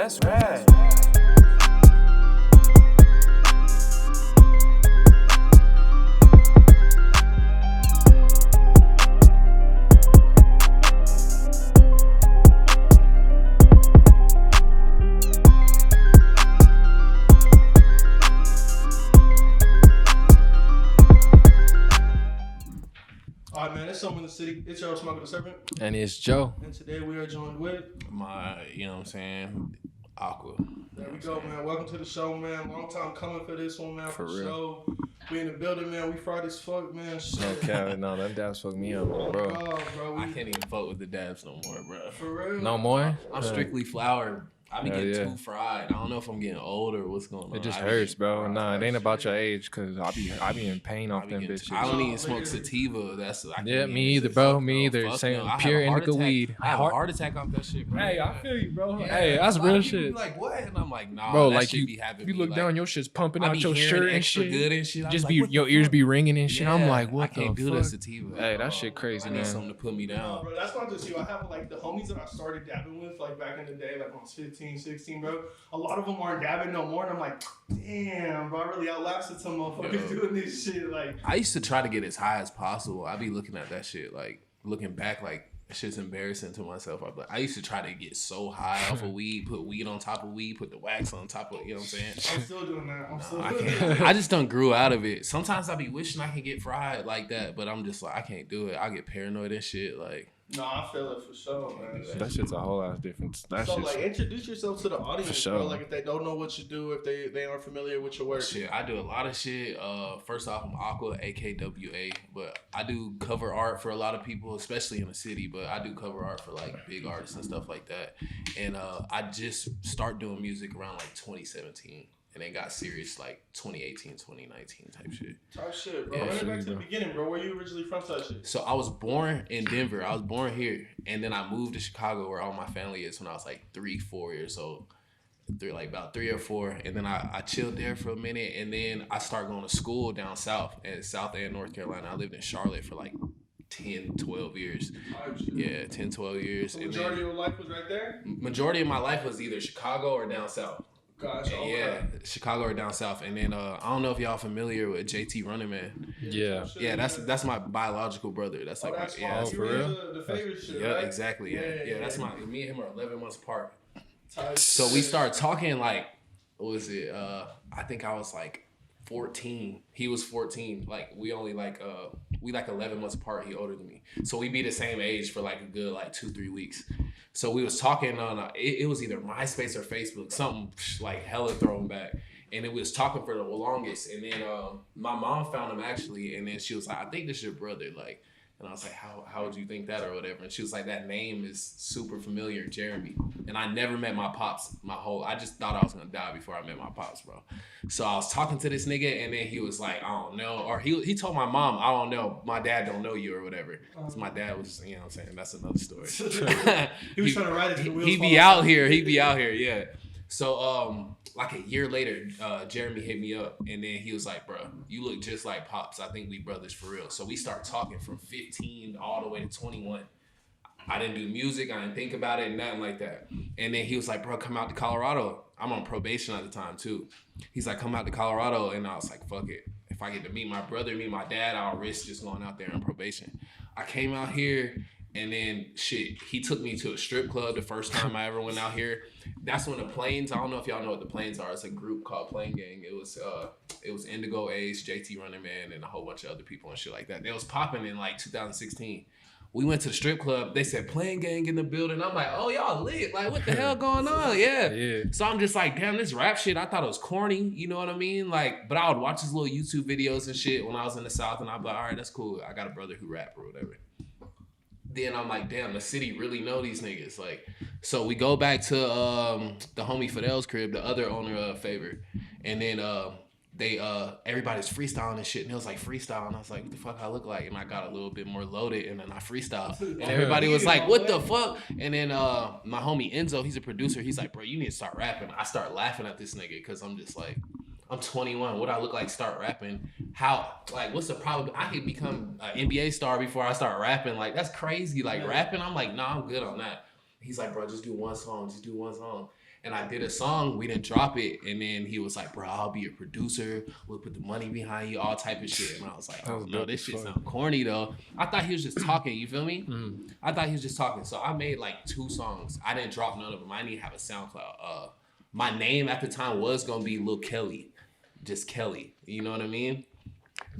That's rad. All right, man, it's Something in the City. It's your Smoking the Serpent. And it's Joe. And today we are joined with You know what I'm saying? Aqua. There we go, man. Welcome to the show, man. Long time coming for this one, man. For the real. Show. We in the building, man. We fried as fuck, man. Shit. No, Kevin, no, them dabs fucked me up, bro. Oh, bro. I can't even fuck with the dabs no more, bro. For real? No more? I'm strictly flour. I be getting yeah. too fried. I don't know if I'm getting old or what's going on. It just I be hurts, getting bro. fried. Nah, it ain't about your age, cause I be in pain I off be them getting- bitches. I don't even smoke sativa. That's I can't Yeah, even me either, say bro. fuck Me no. either. Fuck Same no. I had pure a heart indica attack. weed. I have a heart attack off that shit, bro. Hey, I feel you, bro. Yeah, Hey, that's a lot real of people shit. be like, what? And I'm like, nah, Bro, that like shit be having you me, look like, down, your shit's pumping I out be your hearing shirt and extra shit. good and shit. I was Just like, be what the your ears fuck? be ringing and shit. I'm Yeah, like, what I can't the do fuck? the sativa. Hey, that shit crazy, I need man. something to put me No, down. bro, that's not just you. I have like the homies that I started dabbing with, like back in the day, like when I was 15, 16, bro. A lot of them aren't dabbing no more, and I'm like, damn, bro, I really outlasted some motherfuckers doing this shit. Like, I used to try to get as high as possible. I be looking at that shit, like looking back, like shit's embarrassing to myself. I used to try to get so high off of weed, put weed on top of weed, put the wax on top of, you know what I'm saying? I'm still doing that. I can't. I just done grew out of it. Sometimes I be wishing I could get fried like that, but I'm just like, I can't do it. I get paranoid and shit. Like, No, I feel it for sure, man. That shit's a whole ass difference. That So, shit's like, introduce yourself to the audience, For sure. bro. Like, if they don't know what you do, if they aren't familiar with your work. shit, I do a lot of shit. First off, I'm Akwa, AKWA, but I do cover art for a lot of people, especially in the city. But I do cover art for like big artists and stuff like that. And I just start doing music around like 2017. And then got serious like 2018, 2019 type shit. Type shit, bro. Yeah, Run it feel back you, to the bro. beginning, bro. Where you originally from, type shit? So I was born in Denver. I was born here. And then I moved to Chicago where all my family is when I was like 3-4 years old. About 3 or 4. And then I chilled there for a minute. And then I started going to school down south in South and North Carolina. I lived in Charlotte for like 10, 12 years. Type shit. Yeah, 10, 12 years. So And majority then of your life was right there? majority of my life was either Chicago or down south. Gotcha. Okay. Yeah, Chicago or down south. And then I don't know if y'all familiar with JT Running Man. yeah. type shit, Yeah, that's my biological brother. That's Oh, like that's yeah, fine. that's You for really real? The favorite shit, yeah, right? exactly. Yeah. That's my me and him are 11 months apart. Type So we shit. started talking like, what was it? I think I was like 14. He was 14. Like we only like 11 months apart. He older than me. So we be the same age for like a good like 2-3 weeks. So we was talking on it was either MySpace or Facebook, something like hella thrown back. And it was talking for the longest. And then my mom found him actually, and then she was like, I think this is your brother, like. And I was like, how would you think that or whatever? And she was like, that name is super familiar, Jeremy. And I never met my pops I just thought I was gonna die before I met my pops, bro. So I was talking to this nigga and then he was like, I don't know. Or he told my mom, I don't know, my dad don't know you or whatever. So my dad was, you know what I'm saying? That's another story. He was trying to ride it to the wheels. He be out here, yeah. So like a year later, Jeremy hit me up and then he was like, bro, you look just like Pops. I think we brothers for real. So we start talking from 15 all the way to 21. I didn't do music. I didn't think about it, nothing like that. And then he was like, bro, come out to Colorado. I'm on probation at the time too. He's like, come out to Colorado. And I was like, fuck it. If I get to meet my brother, meet my dad, I'll risk just going out there on probation. I came out here and then shit, he took me to a strip club the first time I ever went out here. That's when the Plains, I don't know if y'all know what the Plains are. It's a group called Plane Gang. It was Indigo Ace, JT Running Man, and a whole bunch of other people and shit like that. They was popping in like 2016. We went to the strip club. They said Plane Gang in the building. I'm like, oh, y'all lit. Like, what the hell going on? Yeah. Yeah. So I'm just like, damn, this rap shit, I thought it was corny. You know what I mean? Like, but I would watch his little YouTube videos and shit when I was in the South, and I'd be like, all right, that's cool. I got a brother who rap or whatever. Then I'm like, damn, the city really know these niggas. Like, so we go back to the homie Fidel's crib, the other owner of Favor, and then they everybody's freestyling and shit, and it was like freestyle, and I was like, what the fuck I look like? And I got a little bit more loaded, and then I freestyled, and everybody was like, what the fuck? And then my homie Enzo, he's a producer, he's like, bro, you need to start rapping. I start laughing at this nigga because I'm just like, I'm 21. What I look like start rapping? How? Like, what's the problem? I could become an NBA star before I start rapping. Like, that's crazy. Like, rapping, I'm like, nah, I'm good on that. He's like, bro, just do one song. And I did a song, we didn't drop it, and then he was like, bro, I'll be your producer, we'll put the money behind you, all type of shit. And I was like, oh no, this shit sound corny though. I thought he was just talking, you feel me? Mm. I thought he was just talking. So I made like 2 songs. I didn't drop none of them. I didn't even have a SoundCloud. My name at the time was gonna be Lil Kelly. Just Kelly. You know what I mean?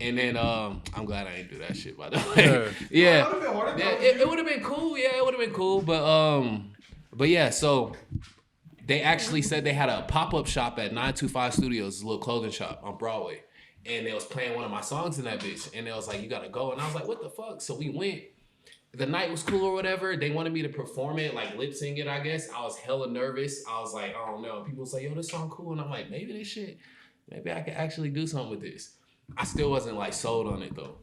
And then I'm glad I didn't do that shit, by the way. Yeah. It would have been cool. Yeah, it would have been cool. But yeah, so they actually said they had a pop-up shop at 925 Studios, a little clothing shop on Broadway. And they was playing one of my songs in that bitch. And they was like, you gotta go. And I was like, what the fuck? So we went. The night was cool or whatever. They wanted me to perform it, like lip sync it, I guess. I was hella nervous. I was like, I don't know. People was like, yo, this song cool. And I'm like, maybe I could actually do something with this. I still wasn't like sold on it though.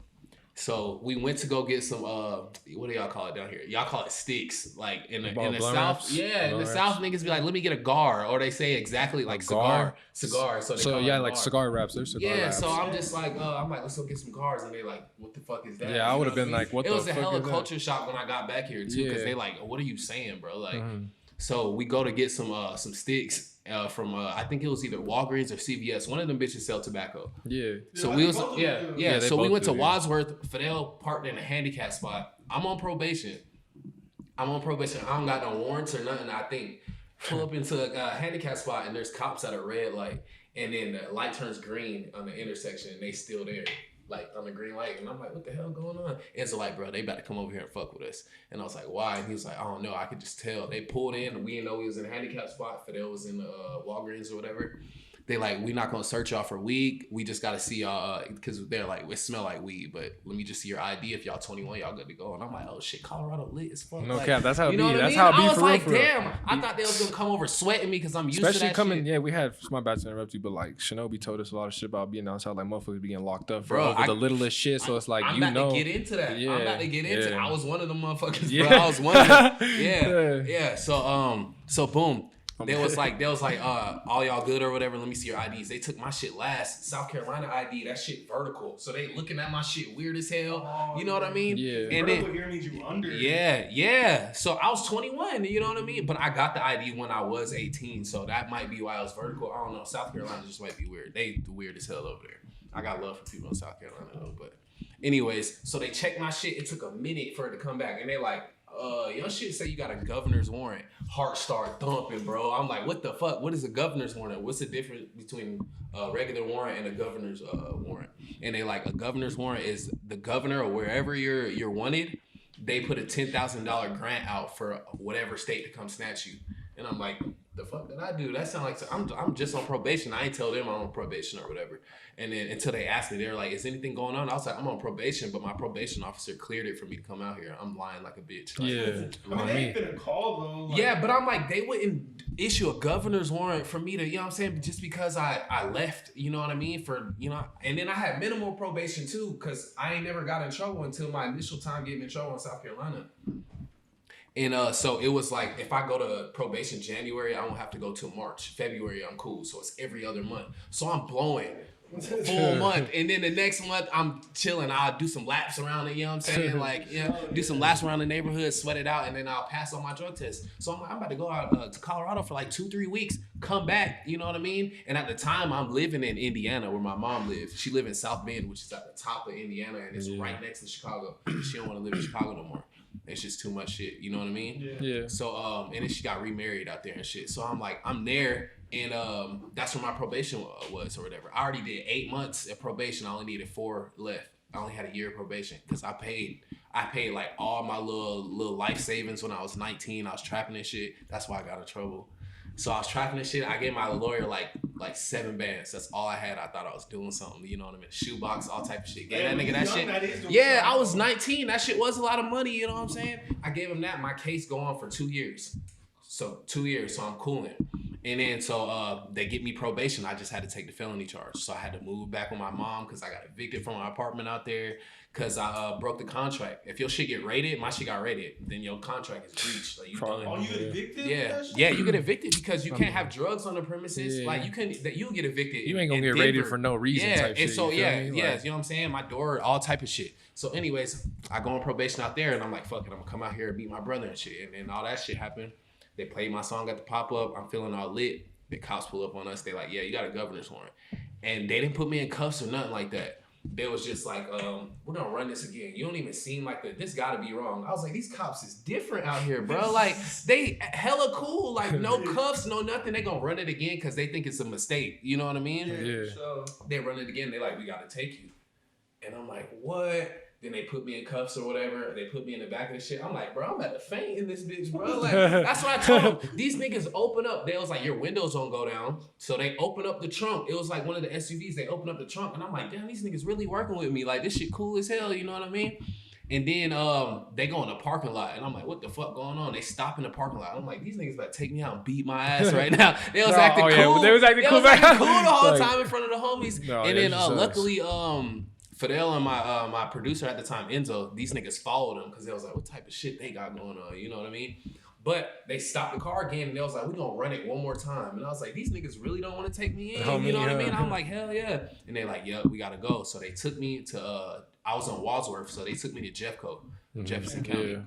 So we went to go get some what do y'all call it down here? Y'all call it sticks. Like in the South. Yeah, in the South niggas be like, let me get a gar. Or they say exactly like cigar. So yeah, like cigar wraps. There's cigar wraps. So I'm just like, let's go get some cars. And they like, what the fuck is that? Yeah, I would have been like, what the fuck is that? It was a hella culture shock when I got back here too. Because they like, what are you saying, bro? Like, so we go to get some sticks. From I think it was either Walgreens or CVS. One of them bitches sell tobacco. Yeah. So we was So we went to Wadsworth. Fidel parked in a handicap spot. I'm on probation. I don't got no warrants or nothing. I think pull up into a handicap spot and there's cops at a red light, and then the light turns green on the intersection and they still there. Like on the green light, and I'm like, what the hell going on? And so like, bro, they about to come over here and fuck with us. And I was like, why? And he was like, I don't know, I could just tell. They pulled in, and we didn't know he was in a handicap spot. Fidel was in the Walgreens or whatever. They like, we not gonna search y'all for weed. We just gotta see y'all, because they're like, it smell like weed, but let me just see your ID. If y'all 21, y'all good to go. And I'm like, oh shit, Colorado lit as fuck. No like, cap, that's how it be. That's how it be. I was like, damn, I thought they was gonna come over sweating me because I'm used to that shit. Yeah, we had, my bad to interrupt you, but like Shinobi told us a lot of shit about being outside, like motherfuckers be getting locked up for over the littlest shit. So it's like, I'm about to get into that. I'm about to get into it. I was one of the motherfuckers, bro. I was one of them. Yeah. So boom. They was like, all y'all good or whatever, let me see your IDs. They took my shit last. South Carolina ID, that shit vertical. So they looking at my shit weird as hell. You know what I mean? Yeah. And vertical here means you under. Yeah. So I was 21, you know what I mean? But I got the ID when I was 18. So that might be why I was vertical. I don't know. South Carolina just might be weird. They weird as hell over there. I got love for people in South Carolina though. But anyways, so they checked my shit. It took a minute for it to come back. And they like, your shit say you got a governor's warrant. Heart start thumping, bro. I'm like, what the fuck? What is a governor's warrant? What's the difference between a regular warrant and a governor's warrant? And they like, a governor's warrant is the governor or wherever you're wanted, they put a $10,000 grant out for whatever state to come snatch you. And I'm like, the fuck did I do? That sound like I'm just on probation. I ain't tell them I'm on probation or whatever. And then until they asked me, they were like, is anything going on? I was like, I'm on probation, but my probation officer cleared it for me to come out here. I'm lying like a bitch. Like, I mean, they ain't been a call though. Like, yeah, but I'm like, they wouldn't issue a governor's warrant for me to, you know what I'm saying? Just because I left, you know what I mean? For, you know, and then I had minimal probation too, because I ain't never got in trouble until my initial time getting in trouble in South Carolina. And so it was like, if I go to probation January, I don't have to go till March. February, I'm cool. So it's every other month. So I'm blowing full month. And then the next month, I'm chilling. I'll do some laps around it, you know what I'm saying? Like, do some laps around the neighborhood, sweat it out, and then I'll pass on my drug test. So I'm about to go out to Colorado for like 2-3 weeks, come back, you know what I mean? And at the time, I'm living in Indiana where my mom lives. She lives in South Bend, which is at the top of Indiana, and it's right next to Chicago. She don't want to live in Chicago no more. It's just too much shit, you know what I mean? Yeah. So, and then she got remarried out there and shit. So I'm like, I'm there, and that's where my probation was or whatever. I already did 8 months of probation. I only needed 4 left. I only had a year of probation because I paid like all my little life savings when I was 19. I was trapping and shit. That's why I got in trouble. So I was trapping and shit. I gave my lawyer like 7 bands. That's all I had. I thought I was doing something, you know what I mean? Shoebox, all type of shit. Gave that nigga that shit. Yeah, I was 19. That shit was a lot of money, you know what I'm saying? I gave him that. My case go on for 2 years. So 2 years, so I'm cooling. And then so they get me probation. I just had to take the felony charge. So I had to move back with my mom because I got evicted from my apartment out there because I broke the contract. If your shit get raided, my shit got raided, then your contract is breached. Like, you done. Oh, you get evicted? Yeah, you get evicted because you can't have drugs on the premises. Yeah. Like, you'll get evicted. You ain't gonna get raided for no reason type shit. So you know what I'm saying? My door, all type of shit. So anyways, I go on probation out there and I'm like, fuck it, I'm gonna come out here and meet my brother and shit. And then all that shit happened. They played my song at the pop-up. I'm feeling all lit. The cops pull up on us. They like, yeah, you got a governor's warrant. And they didn't put me in cuffs or nothing like that. They was just like, we're gonna run this again. You don't even seem like that. This gotta be wrong. I was like, these cops is different out here, bro. Like, they hella cool. Like, no cuffs, no nothing. They gonna run it again because they think it's a mistake. You know what I mean? Yeah. So they run it again. They like, we gotta take you. And I'm like, what? Then they put me in cuffs or whatever. They put me in the back of the shit. I'm like, bro, I'm about to faint in this bitch, bro. Like, that's what I told them. These niggas open up. They was like, your windows don't go down. So they open up the trunk. It was like one of the SUVs. They open up the trunk. And I'm like, damn, these niggas really working with me. Like, this shit cool as hell. You know what I mean? And then they go in the parking lot. And I'm like, what the fuck going on? They stop in the parking lot. I'm like, these niggas about to take me out and beat my ass right now. They was acting cool. Yeah. They was acting cool. The whole time in front of the homies. No, and then luckily, Fidel and my producer at the time, Enzo, these niggas followed him because they was like, what type of shit they got going on? You know what I mean? But they stopped the car again and they was like, we're gonna run it one more time. And I was like, these niggas really don't want to take me in. You know what I mean? I'm like, hell yeah. And they like, yeah, we gotta go. So they took me to I was in Wadsworth, so they took me to Jeffco, Jefferson County. Yeah.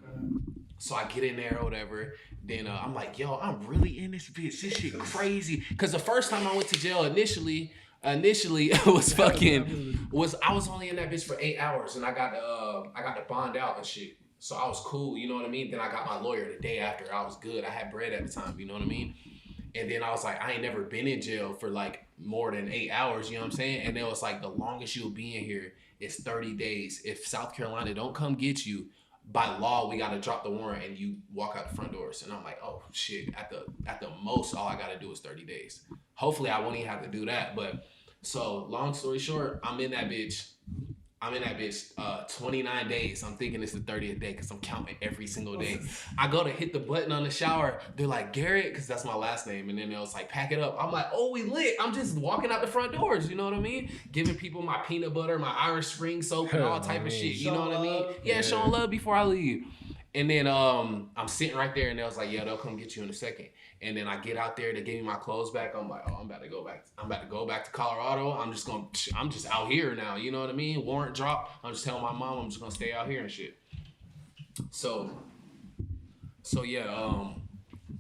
So I get in there or whatever. Then I'm like, yo, I'm really in this bitch. This shit crazy. Cause the first time I went to jail initially it was I was only in that bitch for 8 hours and I got to bond out and shit. So I was cool, you know what I mean? Then I got my lawyer the day after. I was good. I had bread at the time, you know what I mean? And then I was like, I ain't never been in jail for like more than 8 hours, you know what I'm saying? And it was like, the longest you'll be in here is 30 days. If South Carolina don't come get you, by law, we got to drop the warrant and you walk out the front doors. And I'm like, oh shit, at the most, all I got to do is 30 days. Hopefully I won't even have to do that. But so long story short, I'm in that bitch 29 days. I'm thinking it's the 30th day because I'm counting every single day. I go to hit the button on the shower. They're like, Garrett, because that's my last name. And then they was like, pack it up. I'm like, oh, we lit. I'm just walking out the front doors. You know what I mean? Giving people my peanut butter, my Irish Spring soap, and all type of shit. You know what I mean? Yeah, showing love before I leave. And then I'm sitting right there and they was like, yeah, they'll come get you in a second. And then I get out there, they give me my clothes back. I'm like, oh, I'm about to go back to Colorado. I'm just out here now. You know what I mean? Warrant drop. I'm just telling my mom I'm just gonna stay out here and shit. So yeah,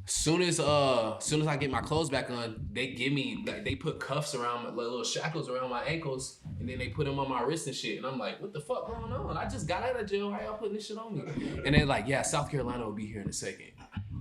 soon as I get my clothes back on, they give me they put cuffs around my little shackles around my ankles, and then they put them on my wrist and shit. And I'm like, what the fuck going on? I just got out of jail. Why y'all putting this shit on me? And they're like, yeah, South Carolina will be here in a second.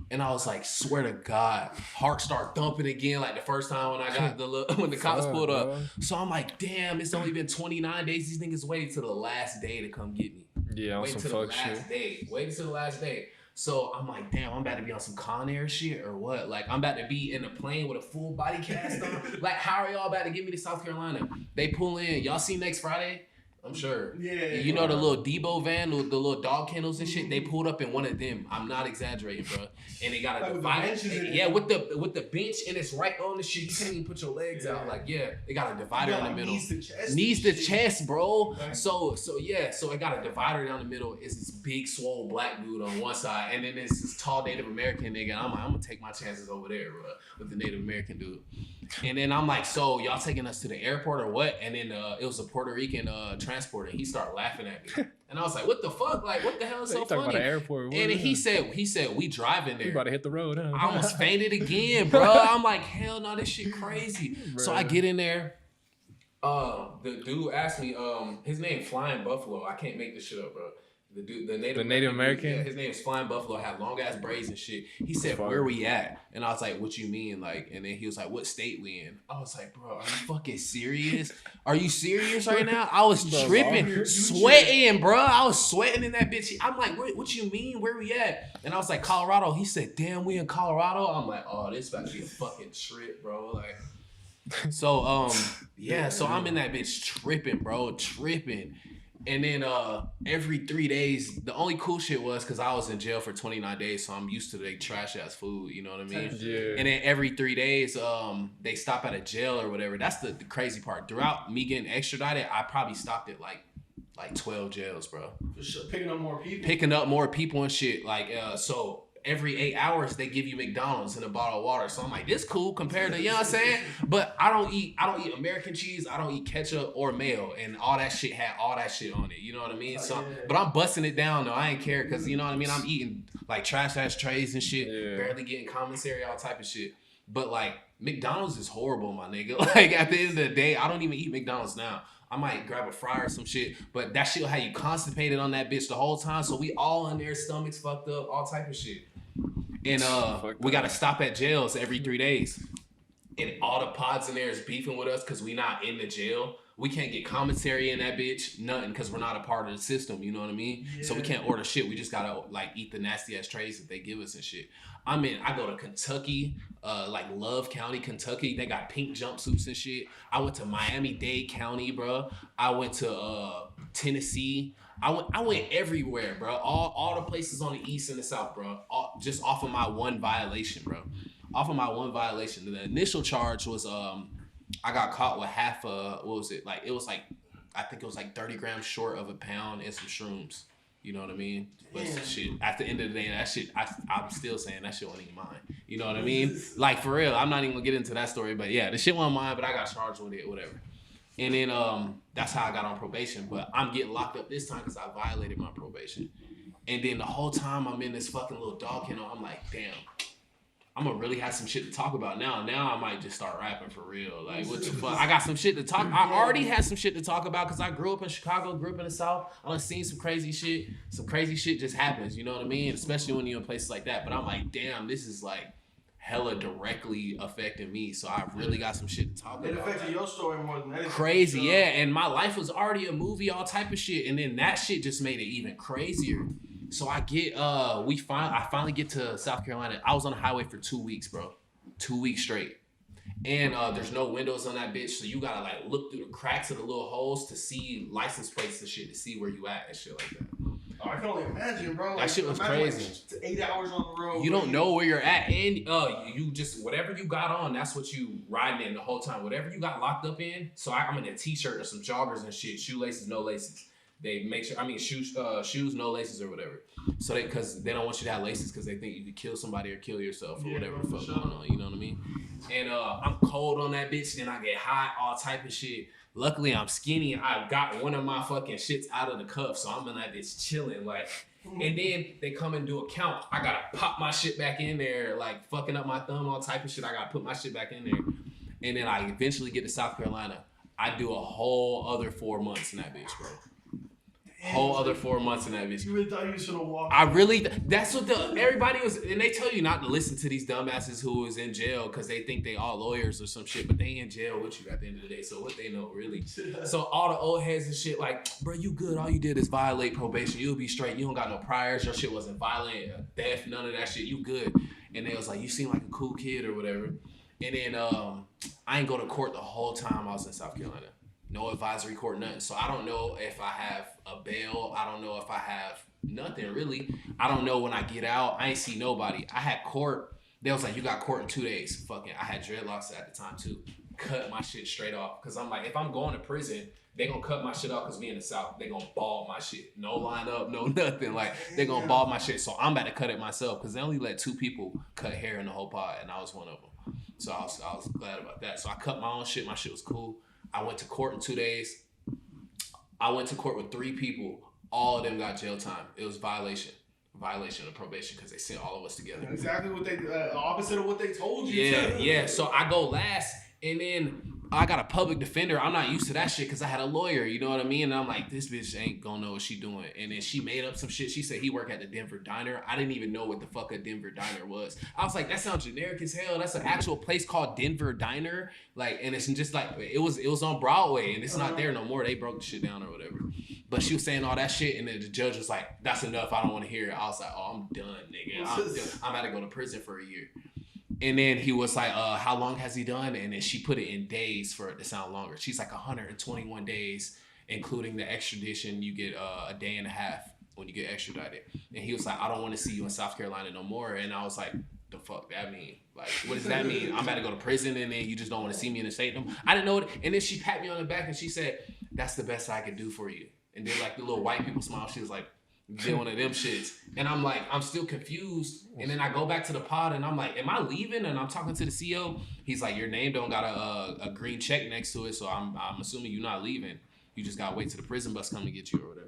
And I was like, swear to God, heart start thumping again like the first time when I got when the cops pulled up. Bro. So I'm like, damn, it's only been 29 days. These niggas waited till the last day to come get me. Yeah, on some fuck shit. Waited till the last day. So I'm like, damn, I'm about to be on some Con Air shit or what? Like, I'm about to be in a plane with a full body cast on. Like, how are y'all about to get me to South Carolina? They pull in. Y'all see next Friday? I'm sure. Yeah. You know the little Debo van, the little dog kennels and shit. They pulled up in one of them. I'm not exaggerating, bro. And they got a divider. With the bench, and it's right on the shit. You can't even put your legs out. Like, yeah, they got a divider in the middle. Knees to chest, bro. Right. So it got a divider down the middle. It's this big swole black dude on one side, and then it's this tall Native American nigga. And I'm like, I'm gonna take my chances over there, bro, with the Native American dude. And then I'm like, so y'all taking us to the airport or what? And then it was a Puerto Rican transporter. He started laughing at me. And I was like, what the fuck? Like, what the hell is so funny? About the airport. And then he said, we driving there. You about to hit the road, huh? I almost fainted again, bro. I'm like, hell no, this shit crazy. So I get in there. The dude asked me, his name Flying Buffalo. I can't make this shit up, bro. The dude, the Native American? Yeah, his name is Flying Buffalo, had long ass braids and shit. He said, where we at? And I was like, what you mean? Like, and then he was like, what state we in? I was like, bro, are you fucking serious? Are you serious right now? I was tripping, sweating, bro. I was sweating in that bitch. I'm like, what you mean? Where we at? And I was like, Colorado. He said, damn, we in Colorado? I'm like, oh, this about to be a fucking trip, bro. Like, so, yeah, so I'm in that bitch tripping, bro, tripping. And then every 3 days, the only cool shit was because I was in jail for 29 days, so I'm used to the trash ass food, you know what I mean? Yeah. And then every 3 days, they stop at a jail or whatever. That's the crazy part. Throughout me getting extradited, I probably stopped at like 12 jails, bro. For sure. Picking up more people. Picking up more people and shit. Like, so every 8 hours they give you McDonald's and a bottle of water. So I'm like, this cool compared to, you know what I'm saying? But I don't eat American cheese, I don't eat ketchup or mayo, and all that shit had all that shit on it. You know what I mean? So, but I'm busting it down though. I ain't care because you know what I mean. I'm eating like trash ass trays and shit, barely getting commissary, all type of shit. But like McDonald's is horrible, my nigga. Like at the end of the day, I don't even eat McDonald's now. I might grab a fry or some shit, but that shit will have you constipated on that bitch the whole time. So we all in there, stomachs fucked up, all type of shit. And we gotta stop at jails every 3 days. And all the pods in there is beefing with us because we not in the jail. We can't get commissary in that bitch, nothing, because we're not a part of the system, you know what I mean? Yeah. So we can't order shit. We just gotta like eat the nasty ass trays that they give us and shit. I go to Kentucky, like Love County, Kentucky. They got pink jumpsuits and shit. I went to Miami-Dade County, bro. I went to Tennessee. I went everywhere, bro. All the places on the east and the south, bro. Just off of my one violation, bro. Off of my one violation. The initial charge was I got caught with half what was it? Like it was like I think it was like 30 grams short of a pound and some shrooms. You know what I mean? But shit, at the end of the day, that shit, I'm still saying that shit wasn't even mine. You know what I mean? Like for real, I'm not even gonna get into that story. But yeah, the shit wasn't mine, but I got charged with it, whatever. And then that's how I got on probation. But I'm getting locked up this time because I violated my probation. And then the whole time I'm in this fucking little dog kennel, I'm like, damn, I'm gonna really have some shit to talk about now. Now I might just start rapping for real. Like, what the fuck? I got some shit to talk. I already had some shit to talk about because I grew up in Chicago, grew up in the South. I done seen some crazy shit. Some crazy shit just happens, you know what I mean? Especially when you're in places like that. But I'm like, damn, this is like hella directly affecting me. So I really got some shit to talk about. It affected your story more than anything. Crazy, yeah. And my life was already a movie, all type of shit. And then that shit just made it even crazier. So I finally get to South Carolina. I was on the highway for 2 weeks, bro. 2 weeks straight. And there's no windows on that bitch, so you gotta like look through the cracks of the little holes to see license plates and shit, to see where you at and shit like that. Oh, I can only imagine, bro. That shit was crazy. Like 8 hours on the road. You don't know where you're at, and you just whatever you got on, that's what you riding in the whole time. Whatever you got locked up in. So I'm in a t-shirt or some joggers and shit, shoelaces, no laces. They make sure, shoes, no laces or whatever. So because they don't want you to have laces because they think you could kill somebody or kill yourself or whatever the fuck going on. You know what I mean? And I'm cold on that bitch. Then I get hot, all type of shit. Luckily, I'm skinny and I got one of my fucking shits out of the cuff. So I'm in that bitch chilling. Like, and then they come and do a count. I gotta pop my shit back in there, like fucking up my thumb, all type of shit. I gotta put my shit back in there. And then I eventually get to South Carolina. I do a whole other 4 months in that bitch, bro. Whole other 4 months in that bitch. You really thought you should have walked? That's what everybody was, and they tell you not to listen to these dumbasses who is in jail because they think they all lawyers or some shit, but they in jail with you at the end of the day. So what they know really? So all the old heads and shit like, bro, you good? All you did is violate probation. You'll be straight. You don't got no priors. Your shit wasn't violent, theft, none of that shit. You good? And they was like, you seem like a cool kid or whatever. And then I ain't go to court the whole time I was in South Carolina. No advisory court, nothing. So I don't know if I have a bail. I don't know if I have nothing really. I don't know when I get out. I ain't see nobody. I had court. They was like, you got court in 2 days. Fucking, I had dreadlocks at the time too. Cut my shit straight off. Cause I'm like, if I'm going to prison, they gonna cut my shit off cause we in the South. They gonna bald my shit. No line up, no nothing. Like, they gonna bald my shit. So I'm about to cut it myself cause they only let 2 people cut hair in the whole pod and I was one of them. So I was glad about that. So I cut my own shit. My shit was cool. I went to court in 2 days. I went to court with 3 people. All of them got jail time. It was violation of probation because they sent all of us together. Exactly what they opposite of what they told you. Yeah. So I go last, and then I got a public defender. I'm not used to that shit because I had a lawyer. You know what I mean? And I'm like, this bitch ain't gonna know what she doing. And then she made up some shit. She said he worked at the Denver Diner. I didn't even know what the fuck a Denver Diner was. I was like, that sounds generic as hell. That's an actual place called Denver Diner. Like, and it's just like it was on Broadway, and it's not there no more. They broke the shit down or whatever. But she was saying all that shit, and then the judge was like, that's enough. I don't want to hear it. I was like, oh, I'm done, nigga. I'm about to go to prison for a year. And then he was like, how long has he done? And then she put it in days for it to sound longer. She's like 121 days, including the extradition. You get a day and a half when you get extradited. And he was like, I don't want to see you in South Carolina no more. And I was like, the fuck that mean? Like, what does that mean? I'm about to go to prison and then you just don't want to see me in the state? I didn't know it. And then she pat me on the back and she said, that's the best I could do for you. And then like the little white people smile. She was like, Did one of them shits. And I'm like, I'm still confused. And then I go back to the pod and I'm like, am I leaving? And I'm talking to the CEO. He's like, your name don't got a green check next to it. So I'm assuming you're not leaving. You just gotta wait till the prison bus come to get you or whatever.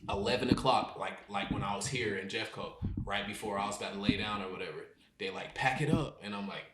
11 o'clock, like when I was here in Jeffco, right before I was about to lay down or whatever, they like pack it up. And I'm like,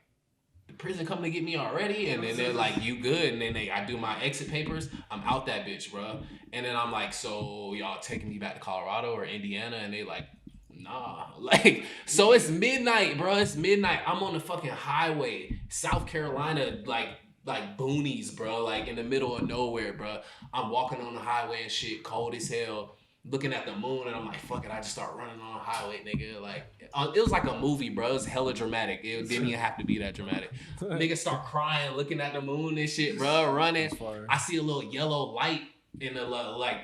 the prison coming to get me already? And then they're like, you good? And then I do my exit papers. I'm out that bitch, bro. And then I'm like, so y'all taking me back to Colorado or Indiana? And they like, nah. Like, so it's midnight, bro. It's midnight. I'm on the fucking highway, South Carolina, like boonies, bro. Like in the middle of nowhere, bro. I'm walking on the highway and shit, cold as hell. Looking at the moon, and I'm like, fuck it, I just start running on the highway, nigga. Like, it was like a movie, bro. It was hella dramatic. It didn't even have to be that dramatic. Niggas start crying, looking at the moon and shit, bro, running. I see a little yellow light in the, like,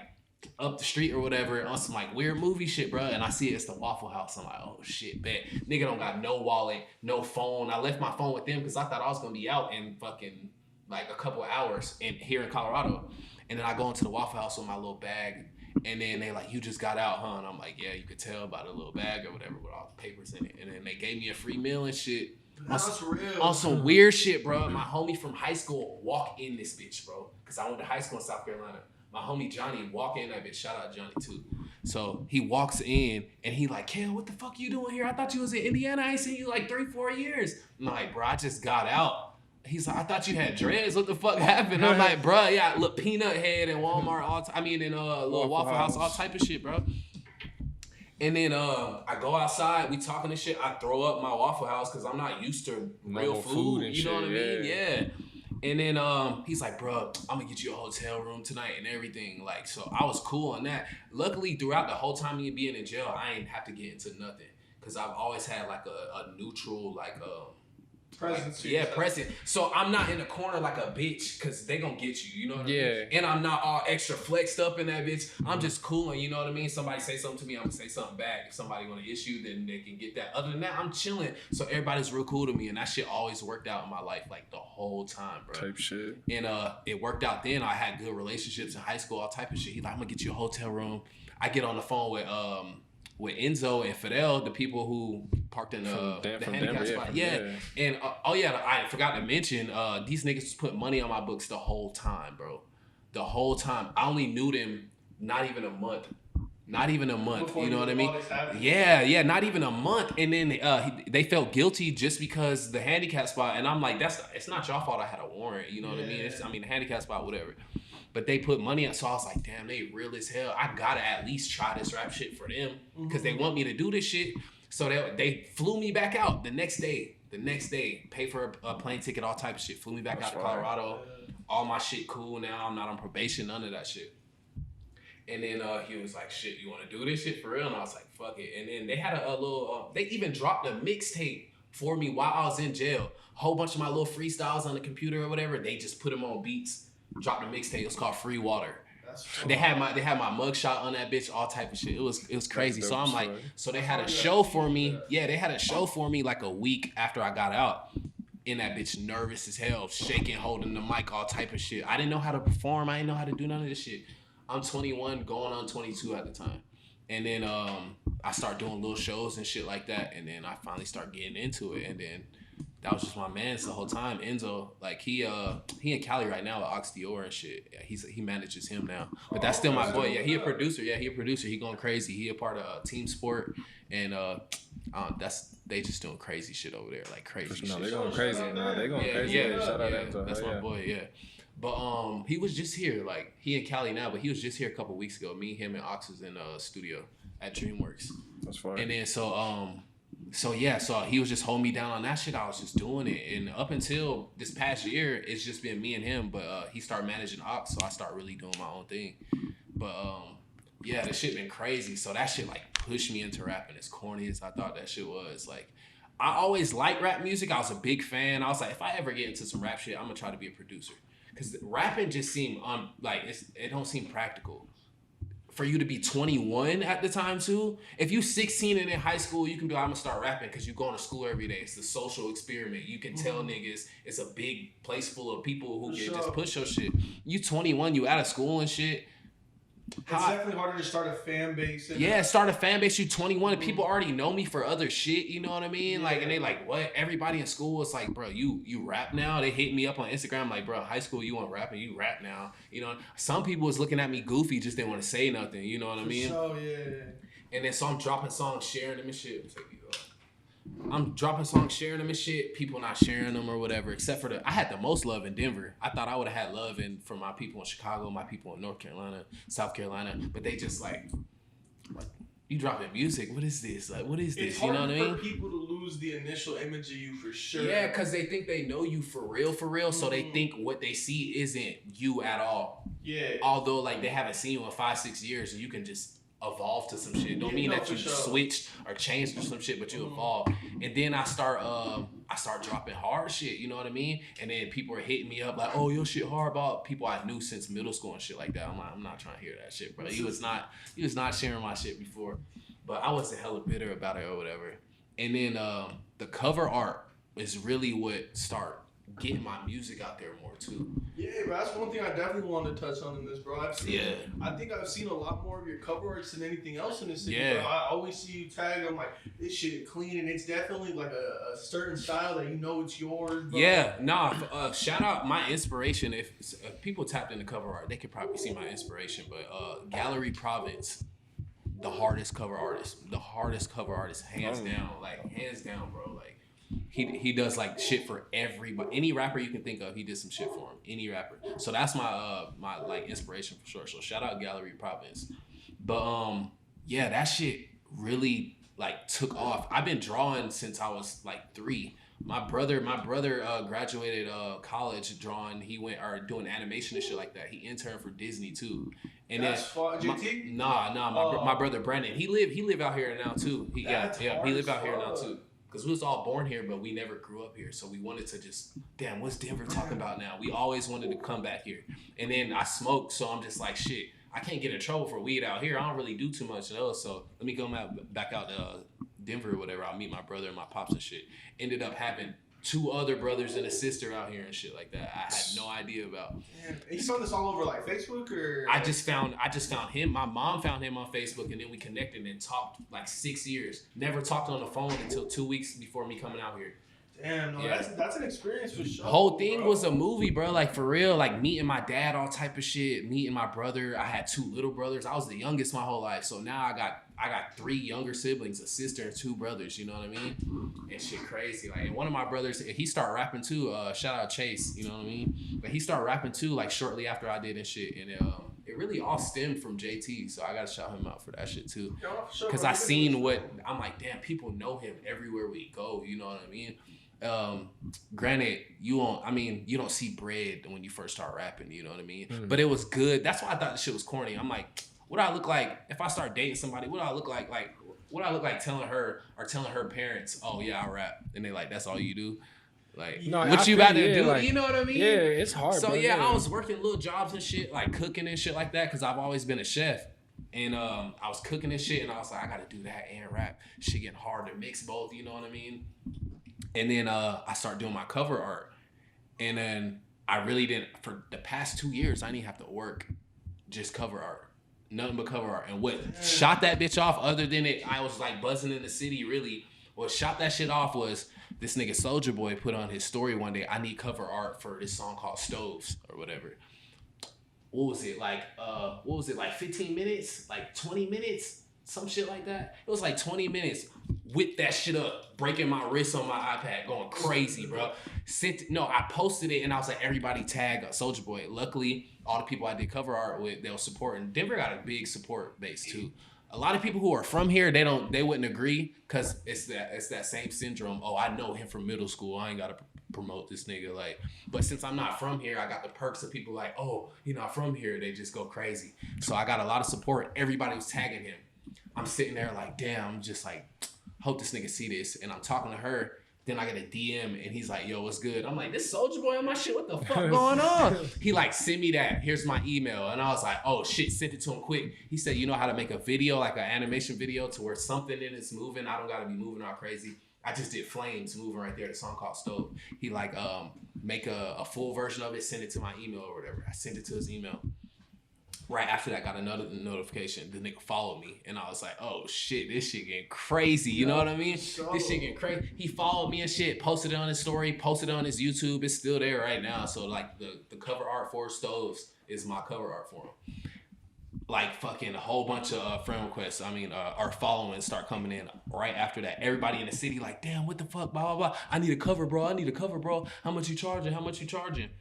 up the street or whatever on some, like, weird movie shit, bro. And I see it's the Waffle House. I'm like, oh, shit, bet. Nigga don't got no wallet, no phone. I left my phone with them because I thought I was going to be out in fucking, like, a couple of hours here in Colorado. And then I go into the Waffle House with my little bag. And then they like, you just got out, huh? And I'm like, yeah, you could tell by the little bag or whatever with all the papers in it. And then they gave me a free meal and shit. That's real. On some weird shit, bro. My homie from high school walk in this bitch, bro. Because I went to high school in South Carolina. My homie Johnny walk in that bitch. Shout out Johnny too. So he walks in and he like, Kel, what the fuck you doing here? I thought you was in Indiana. I ain't seen you like 3-4 years. I'm like, bro, I just got out. He's like, I thought you had dreads. What the fuck happened? I'm like, bro, yeah, look, Peanut Head and Walmart, in little Waffle House, all type of shit, bro. And then I go outside, we talking this shit. I throw up my Waffle House because I'm not used to real food and you know what I mean? Yeah. And then he's like, bro, I'm gonna get you a hotel room tonight and everything. Like, so I was cool on that. Luckily, throughout the whole time of being in jail, I ain't have to get into nothing because I've always had like a neutral, like presence. Like, present. So I'm not in the corner like a bitch because they gonna get you, you know what I mean? And I'm not all extra flexed up in that bitch. I'm just cooling, you know what I mean? Somebody say something to me, I'm gonna say something back. If somebody want to issue, then they can get that. Other than that, I'm chilling. So everybody's real cool to me, and that shit always worked out in my life like the whole time, bro. Type shit. And it worked out then. I had good relationships in high school, all type of shit. He's like, I'm gonna get you a hotel room. I get on the phone with Enzo and Fidel, the people who parked in the handicap spot. Yeah. And I forgot to mention, these niggas was putting money on my books the whole time, bro. The whole time. I only knew them not even a month. Before, you know what I mean? Yeah, not even a month. And then they felt guilty just because the handicap spot. And I'm like, it's not your fault I had a warrant. You know what I mean? The handicap spot, whatever. But they put money on, so I was like, damn, they real as hell. I gotta at least try this rap shit for them because they want me to do this shit. So they flew me back out the next day, pay for a plane ticket, all type of shit. Flew me back out to Colorado. All my shit cool now. I'm not on probation, none of that shit. And then he was like, shit, you want to do this shit for real? And I was like, fuck it. And then they had a little, they even dropped a mixtape for me while I was in jail. A whole bunch of my little freestyles on the computer or whatever, they just put them on beats. Dropped a mixtape. It was called Free Water. They had my mugshot on that bitch, all type of shit. It was crazy. So I'm like, so they had a show for me. Yeah, they had a show for me like a week after I got out. In that bitch, nervous as hell, shaking, holding the mic, all type of shit. I didn't know how to perform. I didn't know how to do none of this shit. I'm 21, going on 22 at the time. And then I start doing little shows and shit like that. And then I finally start getting into it. And then that was just my man's the whole time. Enzo, like he in Cali right now with Ox Dior and shit. Yeah, he manages him now. But that's still my boy. Yeah, he a producer. He going crazy. He a part of Team Sport, and they just doing crazy shit over there, like crazy shit. They going crazy. They going crazy. Yeah, shout out Enzo. That's my boy. Yeah. But he was just here. Like he in Cali now, but he was just here a couple weeks ago. Me, him, and Ox was in studio at DreamWorks. That's fine. And then So he was just holding me down on that shit. I was just doing it. And up until this past year, it's just been me and him. But he started managing Ox, so I started really doing my own thing. But the shit been crazy. So that shit like pushed me into rapping as corny as I thought that shit was. Like I always liked rap music. I was a big fan. I was like, if I ever get into some rap shit, I'm gonna try to be a producer. Cause rapping just seemed it don't seem practical. For you to be 21 at the time too. If you 16 and in high school, you can be like, I'm gonna start rapping because you're going to school every day. It's the social experiment. You can tell niggas it's a big place full of people who can just push your shit. You 21, you out of school and shit. It's definitely harder to start a fan base. Start a fan base. You 21 and people already know me for other shit. You know what I mean? Yeah. Like, and they like, what? Everybody in school is like, bro, you rap now? They hit me up on Instagram like, bro, high school you want rapping, you rap now. You know, some people was looking at me goofy, just didn't want to say nothing. You know what I mean? So yeah. And then so I'm dropping songs, sharing them and shit. I'm dropping songs, sharing them and shit. People not sharing them or whatever, except for I had the most love in Denver. I thought I would have had love for my people in Chicago, my people in North Carolina, South Carolina, but they just like you dropping music. What is this? Like, what is this? It's you know what I mean? for people to lose the initial image of you for sure. Yeah, because they think they know you for real, so they think what they see isn't you at all. Yeah. Although like they haven't seen you in 5-6 years, and you can just evolve to some shit. Don't mean that you switched or changed or some shit, but you evolve. And then I start dropping hard shit, you know what I mean? And then people are hitting me up like, oh, your shit hard about people I knew since middle school and shit like that. I'm like, I'm not trying to hear that shit, bro. He was not sharing my shit before. But I wasn't hella bitter about it or whatever. And then the cover art is really what started getting my music out there more too. Yeah, bro, that's one thing I definitely wanted to touch on in this, bro. I think I've seen a lot more of your cover arts than anything else in this city, bro. I always see you tag. I'm like, this shit clean, and it's definitely like a certain style that you know it's yours, bro. Yeah, nah. Shout out my inspiration. If people tapped into cover art, they could probably see my inspiration. But Gallery Province, the hardest cover artist, hands down, bro. Like. He does like shit for everybody. Any rapper you can think of, he did some shit for him. Any rapper. So that's my my like inspiration for sure. So shout out Gallery Province. But yeah, that shit really like took off. I've been drawing since I was like 3. My brother graduated college drawing. He went doing animation and shit like that. He interned for Disney too. And that's fun. JT? My brother Brandon. He live out here now too. He live out here now too. Because we was all born here, but we never grew up here. So we wanted to just, damn, what's Denver talking about now? We always wanted to come back here. And then I smoked, so I'm just like, shit, I can't get in trouble for weed out here. I don't really do too much of those. So let me go back out to Denver or whatever. I'll meet my brother and my pops and shit. Ended up having 2 other brothers and a sister out here and shit like that. I had no idea about. Man, you saw this all over like Facebook or? I just found him. My mom found him on Facebook, and then we connected and talked like 6 years. Never talked on the phone until 2 weeks before me coming out here. Damn, no, that's an experience for sure. Whole thing was a movie, bro. Like for real, like meeting my dad, all type of shit. Meeting my brother. I had 2 little brothers. I was the youngest my whole life, so now I got 3 younger siblings, a sister and 2 brothers. You know what I mean? And shit crazy. Like, and one of my brothers, he started rapping too. Shout out Chase. You know what I mean? But he started rapping too, like shortly after I did and shit. And it really all stemmed from JT. So I gotta shout him out for that shit too. Because I seen what I'm like. Damn, people know him everywhere we go. You know what I mean? Granted, you don't see bread when you first start rapping, you know what I mean? But it was good. That's why I thought the shit was corny. I'm like, what do I look like if I start dating somebody? What do I look like? Like, what do I look like telling her parents, oh yeah, I rap, and they like, that's all you do? Like, no, what you about to do? Like, you know what I mean? Yeah, it's hard. So yeah, I was working little jobs and shit, like cooking and shit like that, because I've always been a chef. And I was cooking and shit, and I was like, I gotta do that and rap. Shit getting hard to mix both, you know what I mean? And then I started doing my cover art. And then I really didn't, for the past 2 years, I didn't have to work, just cover art. Nothing but cover art. And what shot that bitch off, other than it, I was like buzzing in the city really, what shot that shit off was this nigga Soulja Boy put on his story one day, I need cover art for this song called Stoves or whatever. What was it, like 15 minutes? Like 20 minutes? Some shit like that. It was like 20 minutes with that shit up, breaking my wrist on my iPad, going crazy, bro. I posted it and I was like, everybody tag Soulja Boy. Luckily, all the people I did cover art with, they were supporting. Denver got a big support base too. A lot of people who are from here, they wouldn't agree because it's that same syndrome. Oh, I know him from middle school. I ain't gotta promote this nigga. Like, but since I'm not from here, I got the perks of people like, oh, you're not from here. They just go crazy. So I got a lot of support. Everybody was tagging him. I'm sitting there like, damn, I'm just like, hope this nigga see this. And I'm talking to her. Then I get a DM and he's like, yo, what's good? I'm like, this Soulja Boy on my shit, what the fuck going on? He like, send me that. Here's my email. And I was like, oh shit, sent it to him quick. He said, you know how to make a video, like an animation video to where something in it's moving. I don't gotta be moving all crazy. I just did flames moving right there, the song called Stove. He like, make a full version of it, send it to my email or whatever. I sent it to his email. right after that, got another notification. The nigga followed me, and I was like, "Oh shit, this shit getting crazy." You know what I mean? This shit getting crazy. He followed me and shit. Posted it on his story. Posted it on his YouTube. It's still there right now. So like the cover art for Stoves is my cover art for him. Like fucking a whole bunch of friend requests. Our following start coming in right after that. Everybody in the city like, damn, what the fuck, blah, blah, blah. I need a cover, bro. How much you charging?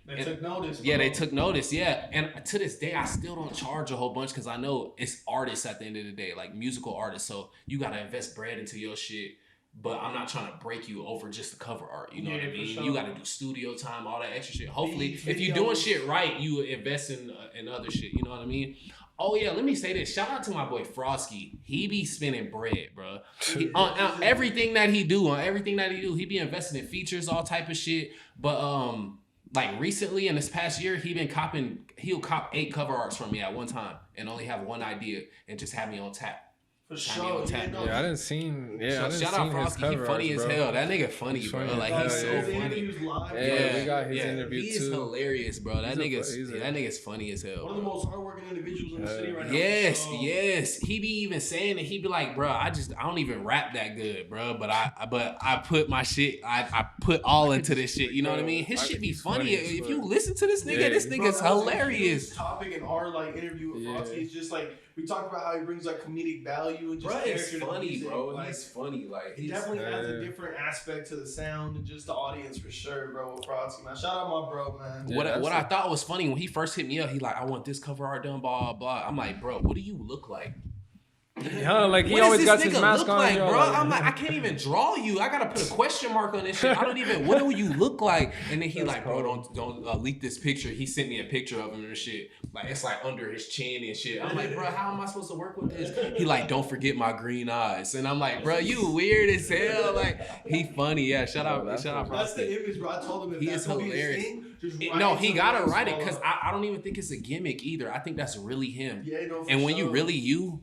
They took notice. Yeah, they took notice, yeah. And to this day, I still don't charge a whole bunch because I know it's artists at the end of the day, like musical artists. So you got to invest bread into your shit. But I'm not trying to break you over just the cover art. You know what I mean? Sure. You got to do studio time, all that extra shit. Hopefully, if you're doing shit right, you invest in other shit. You know what I mean? Oh yeah, let me say this. Shout out to my boy Frosky. He be spending bread, bro. On everything that he do, he be investing in features, all type of shit. But like recently in this past year, he'll cop 8 cover arts from me at one time and only have one idea and just have me on tap. For sure. Yeah, I didn't see. Shout out Frosky. He funny as hell. That nigga funny, bro. Like he's so funny. Yeah, we got his interview too. He is hilarious, bro. That nigga's funny as hell. One of the most hardworking individuals in the city right now. Yes. He be even saying it. He be like, bro, I don't even rap that good, bro. But I put my shit. I put all into this shit. You know what I mean? His shit be funny. If you listen to this nigga, this nigga's hilarious. This topic in our like interview with Frosky is just like. We talked about how he brings like comedic value and just character to music. Bro. Like, he's funny. Like he definitely adds a different aspect to the sound and just the audience for sure, bro. With Frosky, man. Shout out my bro, man. What I thought was funny when he first hit me up, he like, I want this cover art done, blah blah. I'm like, bro, what do you look like? Yeah, like he always got his mask on, like, bro. I'm like, I can't even draw you. I gotta put a question mark on this shit. I don't even. What do you look like? And then he like, bro, don't leak this picture. He sent me a picture of him and shit. Like it's like under his chin and shit. I'm like, bro, how am I supposed to work with this? He like, don't forget my green eyes. And I'm like, bro, you weird as hell. Like he funny. Yeah, shout out. That's the image, bro. I told him if that's hilarious. No, he gotta write it because I don't even think it's a gimmick either. I think that's really him. Yeah, no, and when you really you.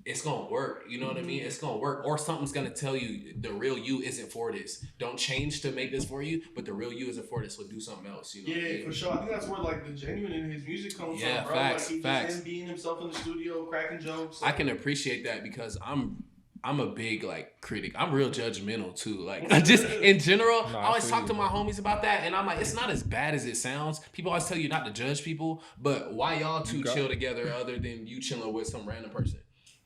It's gonna work, you know what I mean? It's gonna work, or something's gonna tell you the real you isn't for this. Don't change to make this for you, but the real you isn't for this. So do something else, you know? Yeah, what I mean? For sure. I think that's where like the genuine in his music comes from, bro. Facts, like facts. Just him being himself in the studio, cracking jokes. I can appreciate that because I'm a big like critic. I'm real judgmental too. Like just in general, I always talk to my homies about that, and I'm like, it's not as bad as it sounds. People always tell you not to judge people, but why y'all two chill together other than you chilling with some random person?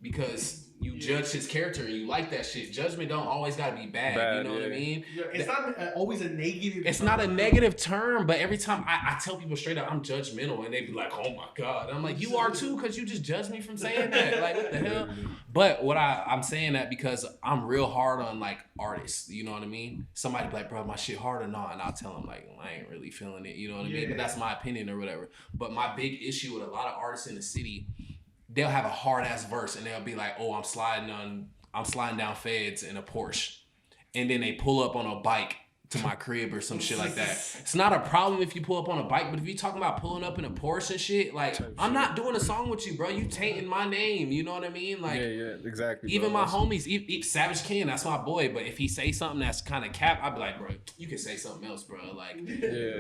Because you judge his character and you like that shit. Judgment don't always gotta be bad, you know what I mean? Yeah, it's not always a negative It's not a negative term, but every time I tell people straight up I'm judgmental and they be like, oh my God. And I'm like, you are too, because you just judge me from saying that. Like, what the hell? But what I'm saying that because I'm real hard on like artists, you know what I mean? Somebody be like, bro, my shit hard or not? And I'll tell them like, I ain't really feeling it, you know what I mean? But that's my opinion or whatever. But my big issue with a lot of artists in the city, they'll have a hard ass verse and they'll be like, oh, I'm sliding down feds in a Porsche. And then they pull up on a bike to my crib or some shit like that. It's not a problem if you pull up on a bike, but if you talking about pulling up in a Porsche and shit, like I'm not doing a song with you, bro. You tainting my name. You know what I mean? Like yeah, exactly. Even my homies, Savage Ken, that's my boy. But if he say something that's kind of cap, I'd be like, bro, you can say something else, bro. Like,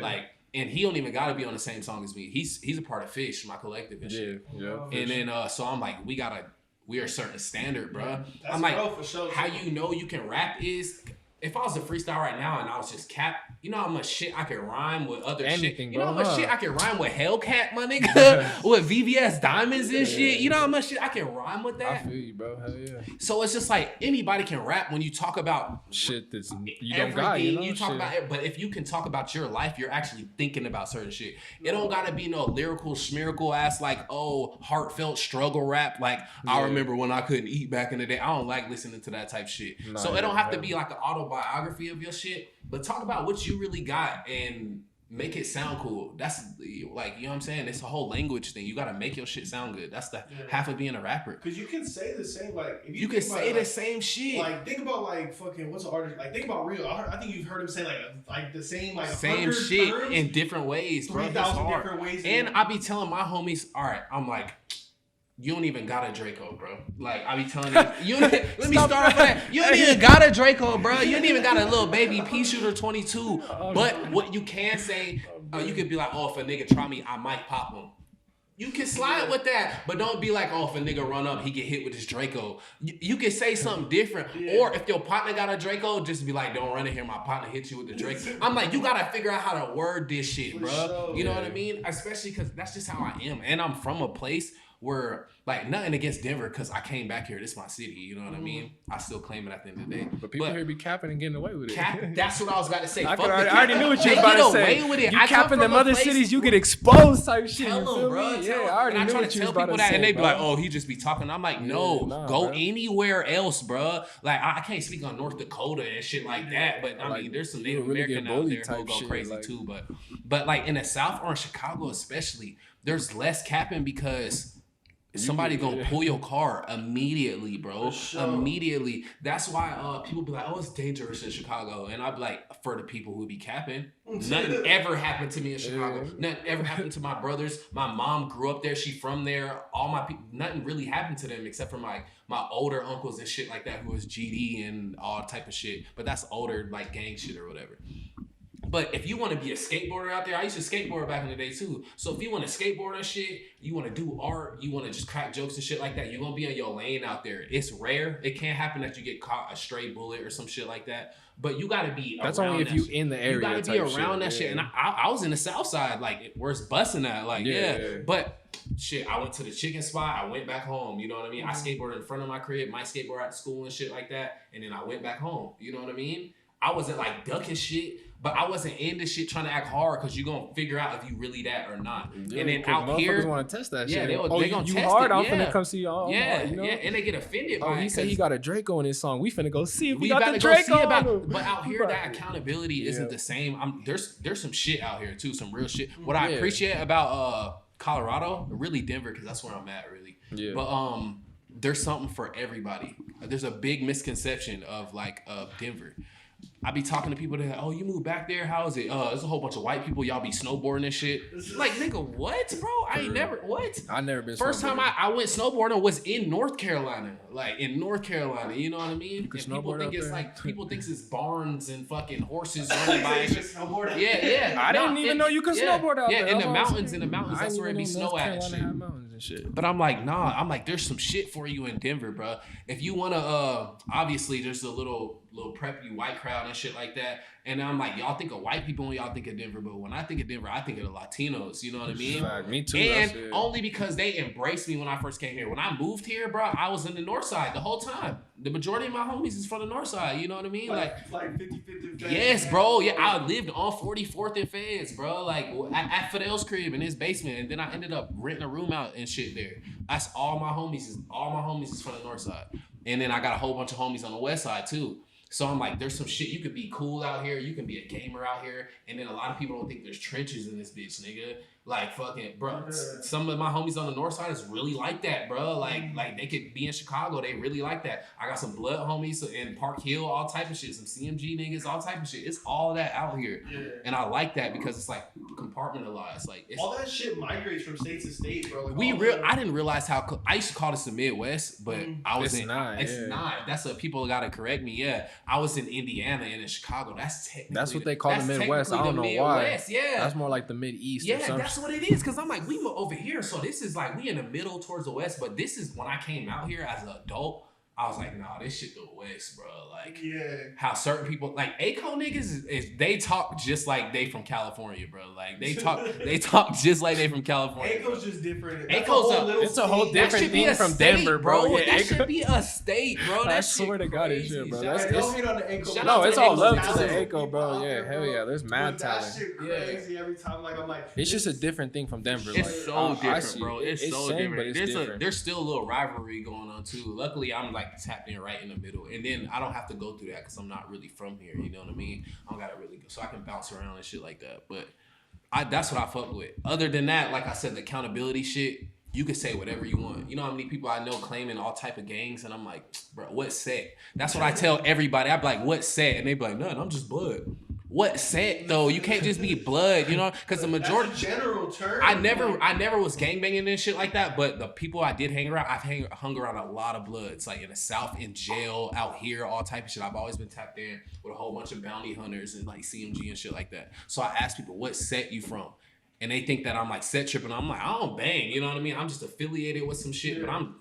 like. And he don't even gotta be on the same song as me. He's a part of Fish, my collective and shit. Yeah. And then so I'm like, we are a certain standard, bro. I'm like, how you know you can rap is if I was a freestyle right now and I was just cap, you know how much shit I could rhyme with other shit. You know how much shit I can rhyme with Hellcat, my nigga, with VVS Diamonds and shit. You know how much shit I can rhyme with that. I feel you, bro. Hell yeah. So it's just like anybody can rap when you talk about shit that's you don't got. You talk about it, but if you can talk about your life, you're actually thinking about certain shit. It don't gotta be no lyrical, smirical ass like heartfelt struggle rap. Like I remember when I couldn't eat back in the day. I don't like listening to that type shit. So it don't have to be like an autobiography of your shit, but talk about what you really got and make it sound cool. That's like, you know what I'm saying? It's a whole language thing. You gotta make your shit sound good. That's the half of being a rapper. Cause you can say the same, like if you can say the same shit. Like think about like fucking what's an artist like? Think about Real. I think you've heard him say like the same like same shit terms, in different ways, bro. 3,000 different ways. And I be telling my homies, all right, I'm like, you don't even got a Draco, bro. Like, I be telling you let me start off with that. You don't even got a Draco, bro. You don't even got a little baby pea shooter 22. But what you can say, you could be like, oh, if a nigga try me, I might pop him. You can slide with that, but don't be like, oh, if a nigga run up, he get hit with his Draco. You can say something different. Yeah. Or if your partner got a Draco, just be like, don't run in here, my partner hit you with the Draco. I'm like, you gotta figure out how to word this shit, bro. Sure, you know what I mean? Especially because that's just how I am. And I'm from a place where, like, nothing against Denver, because I came back here. This is my city, you know what I mean? I still claim it at the end of the day. But people here be capping and getting away with it. That's what I was about to say. I already knew what you was about to say. With it. You capping them other cities, you get exposed type shit. Tell them, bro. Yeah, I already knew what you was about to say. And they be like, oh, he just be talking. I'm like, no, go anywhere else, bro. Like, I can't speak on North Dakota and shit like that, but I mean, there's some Native American out there who go crazy too. But like in the South or in Chicago especially, there's less capping because somebody gonna pull your car immediately, bro. Sure. Immediately. That's why people be like, oh, it's dangerous in Chicago. And I'd be like, for the people who be capping, nothing ever happened to me in Chicago. Nothing ever happened to my brothers. My mom grew up there. She from there. All my people, nothing really happened to them except for my older uncles and shit like that who was GD and all type of shit. But that's older, like gang shit or whatever. But if you want to be a skateboarder out there, I used to skateboard back in the day too. So if you want to skateboard and shit, you want to do art, you want to just crack jokes and shit like that, you're going to be in your lane out there. It's rare. It can't happen that you get caught a stray bullet or some shit like that. But you got to be That's around only if you in the area. You got to be around that shit. And I was in the South Side, like, where's busting at? Like, yeah. But shit, I went to the chicken spot. I went back home. You know what I mean? I skateboarded in front of my crib, my skateboard at school and shit like that. And then I went back home. You know what I mean? I wasn't like ducking shit. But I wasn't in this shit trying to act hard because you're going to figure out if you really that or not. Yeah, and then out here. Motherfuckers want to test that shit. Yeah, they going to test hard, it. I'm finna come see y'all. Yeah, you know? And they get offended by it. Oh, he said he got a Draco in his song. We finna go see if we got the Draco. But out here, that accountability isn't the same. There's some shit out here too, some real shit. What I appreciate about Colorado, really Denver, because that's where I'm at, really. Yeah. But there's something for everybody. There's a big misconception of Denver. I be talking to people that like, oh, you moved back there? How is it? There's a whole bunch of white people. Y'all be snowboarding and shit. Like, nigga, what, bro? I ain't never, what? I never been First time I went snowboarding was in North Carolina. Like, in North Carolina, you know what I mean? And people think it's like, people think it's barns and fucking horses running by and shit. Yeah. I didn't even know you could snowboard out there. Yeah, in the mountains, that's where it be snow at and shit. But I'm like, nah, there's some shit for you in Denver, bro. If you want to, obviously there's a little preppy white crowd and shit like that. And I'm like, y'all think of white people when y'all think of Denver, but when I think of Denver, I think of the Latinos. You know what I mean? Me too. And only because they embraced me when I first came here. When I moved here, bro, I was in the north side the whole time. The majority of my homies is from the north side. You know what I mean? Like 50-50. Yes, bro. Yeah, I lived on 44th and Feds, bro. Like at Fidel's crib in his basement, and then I ended up renting a room out and shit there. That's all my homies is from the north side, and then I got a whole bunch of homies on the west side too. So I'm like, there's some shit. You could be cool out here. You can be a gamer out here. And then a lot of people don't think there's trenches in this bitch, nigga. Like, fucking, bro. Some of my homies on the north side is really like that, bro. Like they could be in Chicago. They really like that. I got some blood homies in Park Hill, all type of shit. Some CMG niggas, all type of shit. It's all that out here. Yeah. And I like that because it's like compartmentalized. Like all that shit migrates from state to state, bro. Like I didn't realize how I used to call this the Midwest, but I was it's not. That's what people gotta correct me. Yeah, I was in Indiana and in Chicago. That's what they call the Midwest. I don't know why. Yeah, that's more like the Mid-East. Yeah, that's what it is. Cause I'm like, we over here, so this is like we in the middle towards the West. But this is when I came out here as an adult. I was like, nah, this shit the West, bro. Like, how certain people, like, ACO niggas, is they talk just like they from California, bro. Like, they talk just like they from California. ACO's just different. It's a whole different thing from Denver, bro. Yeah, that should be a state, bro. I swear to God, it should, bro. Don't hate on the ACO. No, it's all love to the ACO, bro. Yeah, hell yeah. There's mad talent. That shit crazy every time. Like, I'm like, it's just a different thing from Denver. It's so different, bro. It's so different. There's still a little rivalry going on, too. Luckily, I'm like tapped in right in the middle, and then I don't have to go through that because I'm not really from here. You know what I mean? I don't gotta really go, so I can bounce around and shit like that. But that's what I fuck with. Other than that, like I said, the accountability shit, you can say whatever you want. You know how many people I know claiming all type of gangs, and I'm like, bro, what set? That's what I tell everybody. I'm like, what set? And they be like, none, I'm just blood. What set though? You can't just be blood, you know, because the majority. That's a general term. I never was gangbanging and shit like that. But the people I did hang around, I've hung around a lot of bloods, like in the South, in jail, out here, all type of shit. I've always been tapped in with a whole bunch of bounty hunters and like CMG and shit like that. So I asked people, what set you from? and they think that I'm like set tripping. I'm like, I don't bang, you know what I mean? I'm just affiliated with some shit, but I'm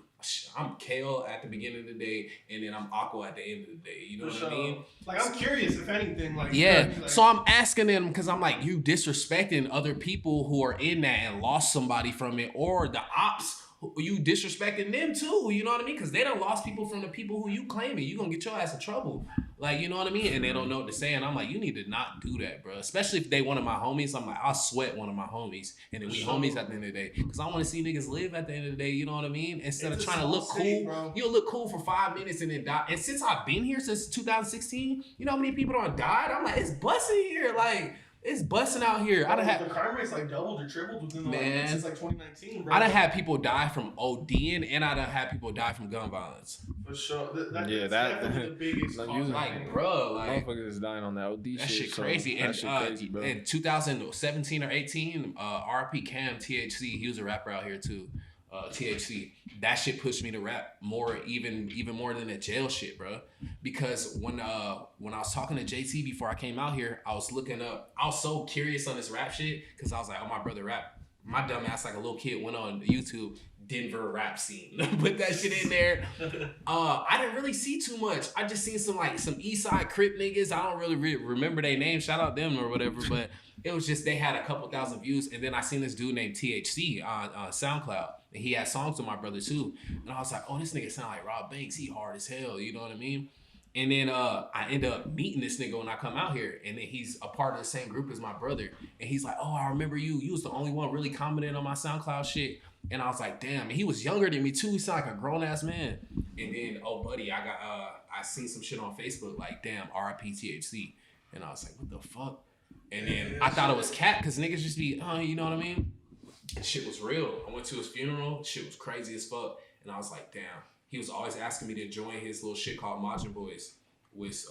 Kale at the beginning of the day, and then I'm Akwa at the end of the day. You know what I mean? Like, I'm curious, if anything. Like, yeah. You know, like, so I'm asking them because I'm like, you disrespecting other people who are in that and lost somebody from it, or the ops. You disrespecting them too, you know what I mean? Because they done lost people from the people who you claiming. You gonna get your ass in trouble. Like, you know what I mean? And they don't know what to say. And I'm like, you need to not do that, bro. Especially if they one of my homies. I'm like, I'll sweat one of my homies. And then we homies at the end of the day. Because I want to see niggas live at the end of the day, you know what I mean? Instead of trying to look cool. Bro. You'll look cool for 5 minutes and then die. And since I've been here since 2016, you know how many people done died? I'm like, it's busting here. Like, it's busting out here. The crime rate's like doubled or tripled within since like 2019, bro. I done had people die from ODing, and I done had people die from gun violence. For sure. That's definitely the biggest. Like, bro, like motherfuckers is dying on that OD shit. That shit crazy. So that shit crazy, bro. In 2017 or 18, RP Cam THC, he was a rapper out here too. THC, that shit pushed me to rap more, even more than the jail shit, bro. Because when I was talking to JT before I came out here, I was looking up. I was so curious on this rap shit because I was like, oh, my brother rap. My dumb ass, like a little kid, went on YouTube, Denver rap scene, put that shit in there. I didn't really see too much. I just seen some East Side Crip niggas. I don't really remember their name. Shout out them or whatever, but it was just they had a couple thousand views. And then I seen this dude named THC on SoundCloud. And he had songs with my brother too. And I was like, oh, this nigga sound like Rob Banks. He hard as hell, you know what I mean? And then I end up meeting this nigga when I come out here. And then he's a part of the same group as my brother. And he's like, oh, I remember you. You was the only one really commenting on my SoundCloud shit. And I was like, damn. And he was younger than me too. He sounded like a grown-ass man. And then, oh, buddy, I seen some shit on Facebook like, damn, RIP THC. And I was like, what the fuck? And then I thought it was cat because niggas just be, you know what I mean? And shit was real. I went to his funeral. Shit was crazy as fuck. And I was like, damn. He was always asking me to join his little shit called Majin Boys with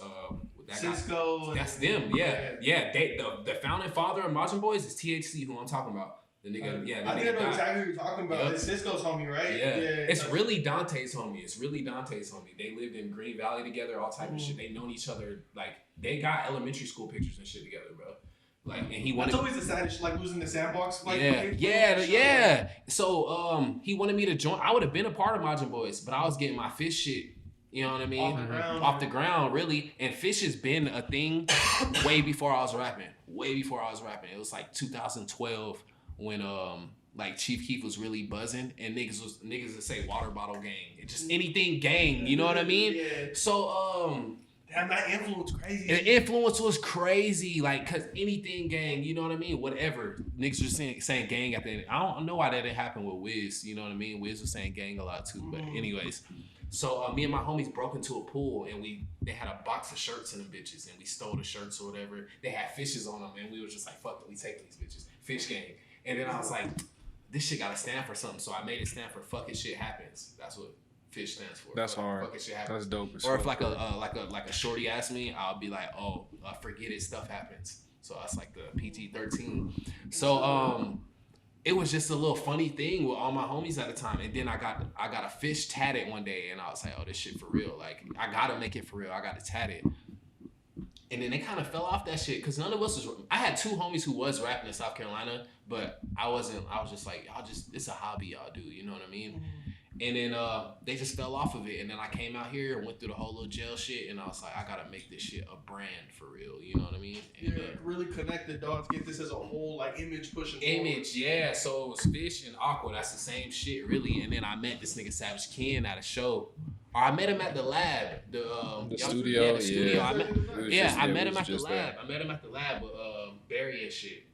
that Cisco. Guy. That's them. Yeah. The founding father of Majin Boys is THC, who I'm talking about. The nigga, I think I know exactly what you're talking about. Yep. It's Cisco's homie, right? Yeah. It's really Dante's homie. They lived in Green Valley together, all type of shit. They known each other. Like, they got elementary school pictures and shit together, bro. Like, and he wanted. It's always the saddest, like losing the sandbox. Like, yeah. So, he wanted me to join. I would have been a part of Majin Boys, but I was getting my fish shit. You know what I mean? Off the ground, really. And fish has been a thing way before I was rapping. It was like 2012 when like Chief Keef was really buzzing, and niggas would say water bottle gang, and just anything gang. You know what I mean? Yeah. So damn, that influence crazy. And the influence was crazy, like, cause anything gang, you know what I mean? Whatever. Niggas were saying gang at the end. I don't know why that didn't happen with Wiz, you know what I mean? Wiz was saying gang a lot too, but anyways. So me and my homies broke into a pool, and they had a box of shirts in them bitches, and we stole the shirts or whatever. They had fishes on them, and we was just like, fuck it, we take these bitches. Fish gang. And then I was like, this shit gotta stand for something. So I made it stand for fucking shit happens. That's what fish stands for. That's hard. Fucking shit happens. That's dope. Or if like a shorty asked me, I'll be like, oh, forget it, stuff happens. So that's like the PG-13. So it was just a little funny thing with all my homies at the time. And then I got a fish tatted one day, and I was like, oh, this shit for real. Like, I gotta make it for real. I gotta tat it. And then they kind of fell off that shit because none of us was. I had two homies who was rapping in South Carolina, but I wasn't. I was just like, it's a hobby y'all do. You know what I mean? And then they just fell off of it. And then I came out here and went through the whole little jail shit. And I was like, I got to make this shit a brand for real. You know what I mean? And, really connect the dots. Get this as a whole, like, image pushing forward. Yeah. So it was Fish and Akwa. That's the same shit, really. And then I met this nigga Savage Ken at a show. Or I met him at the lab. The studio. Yeah, the studio. I met him at the lab. I met him at the lab with Barry and shit.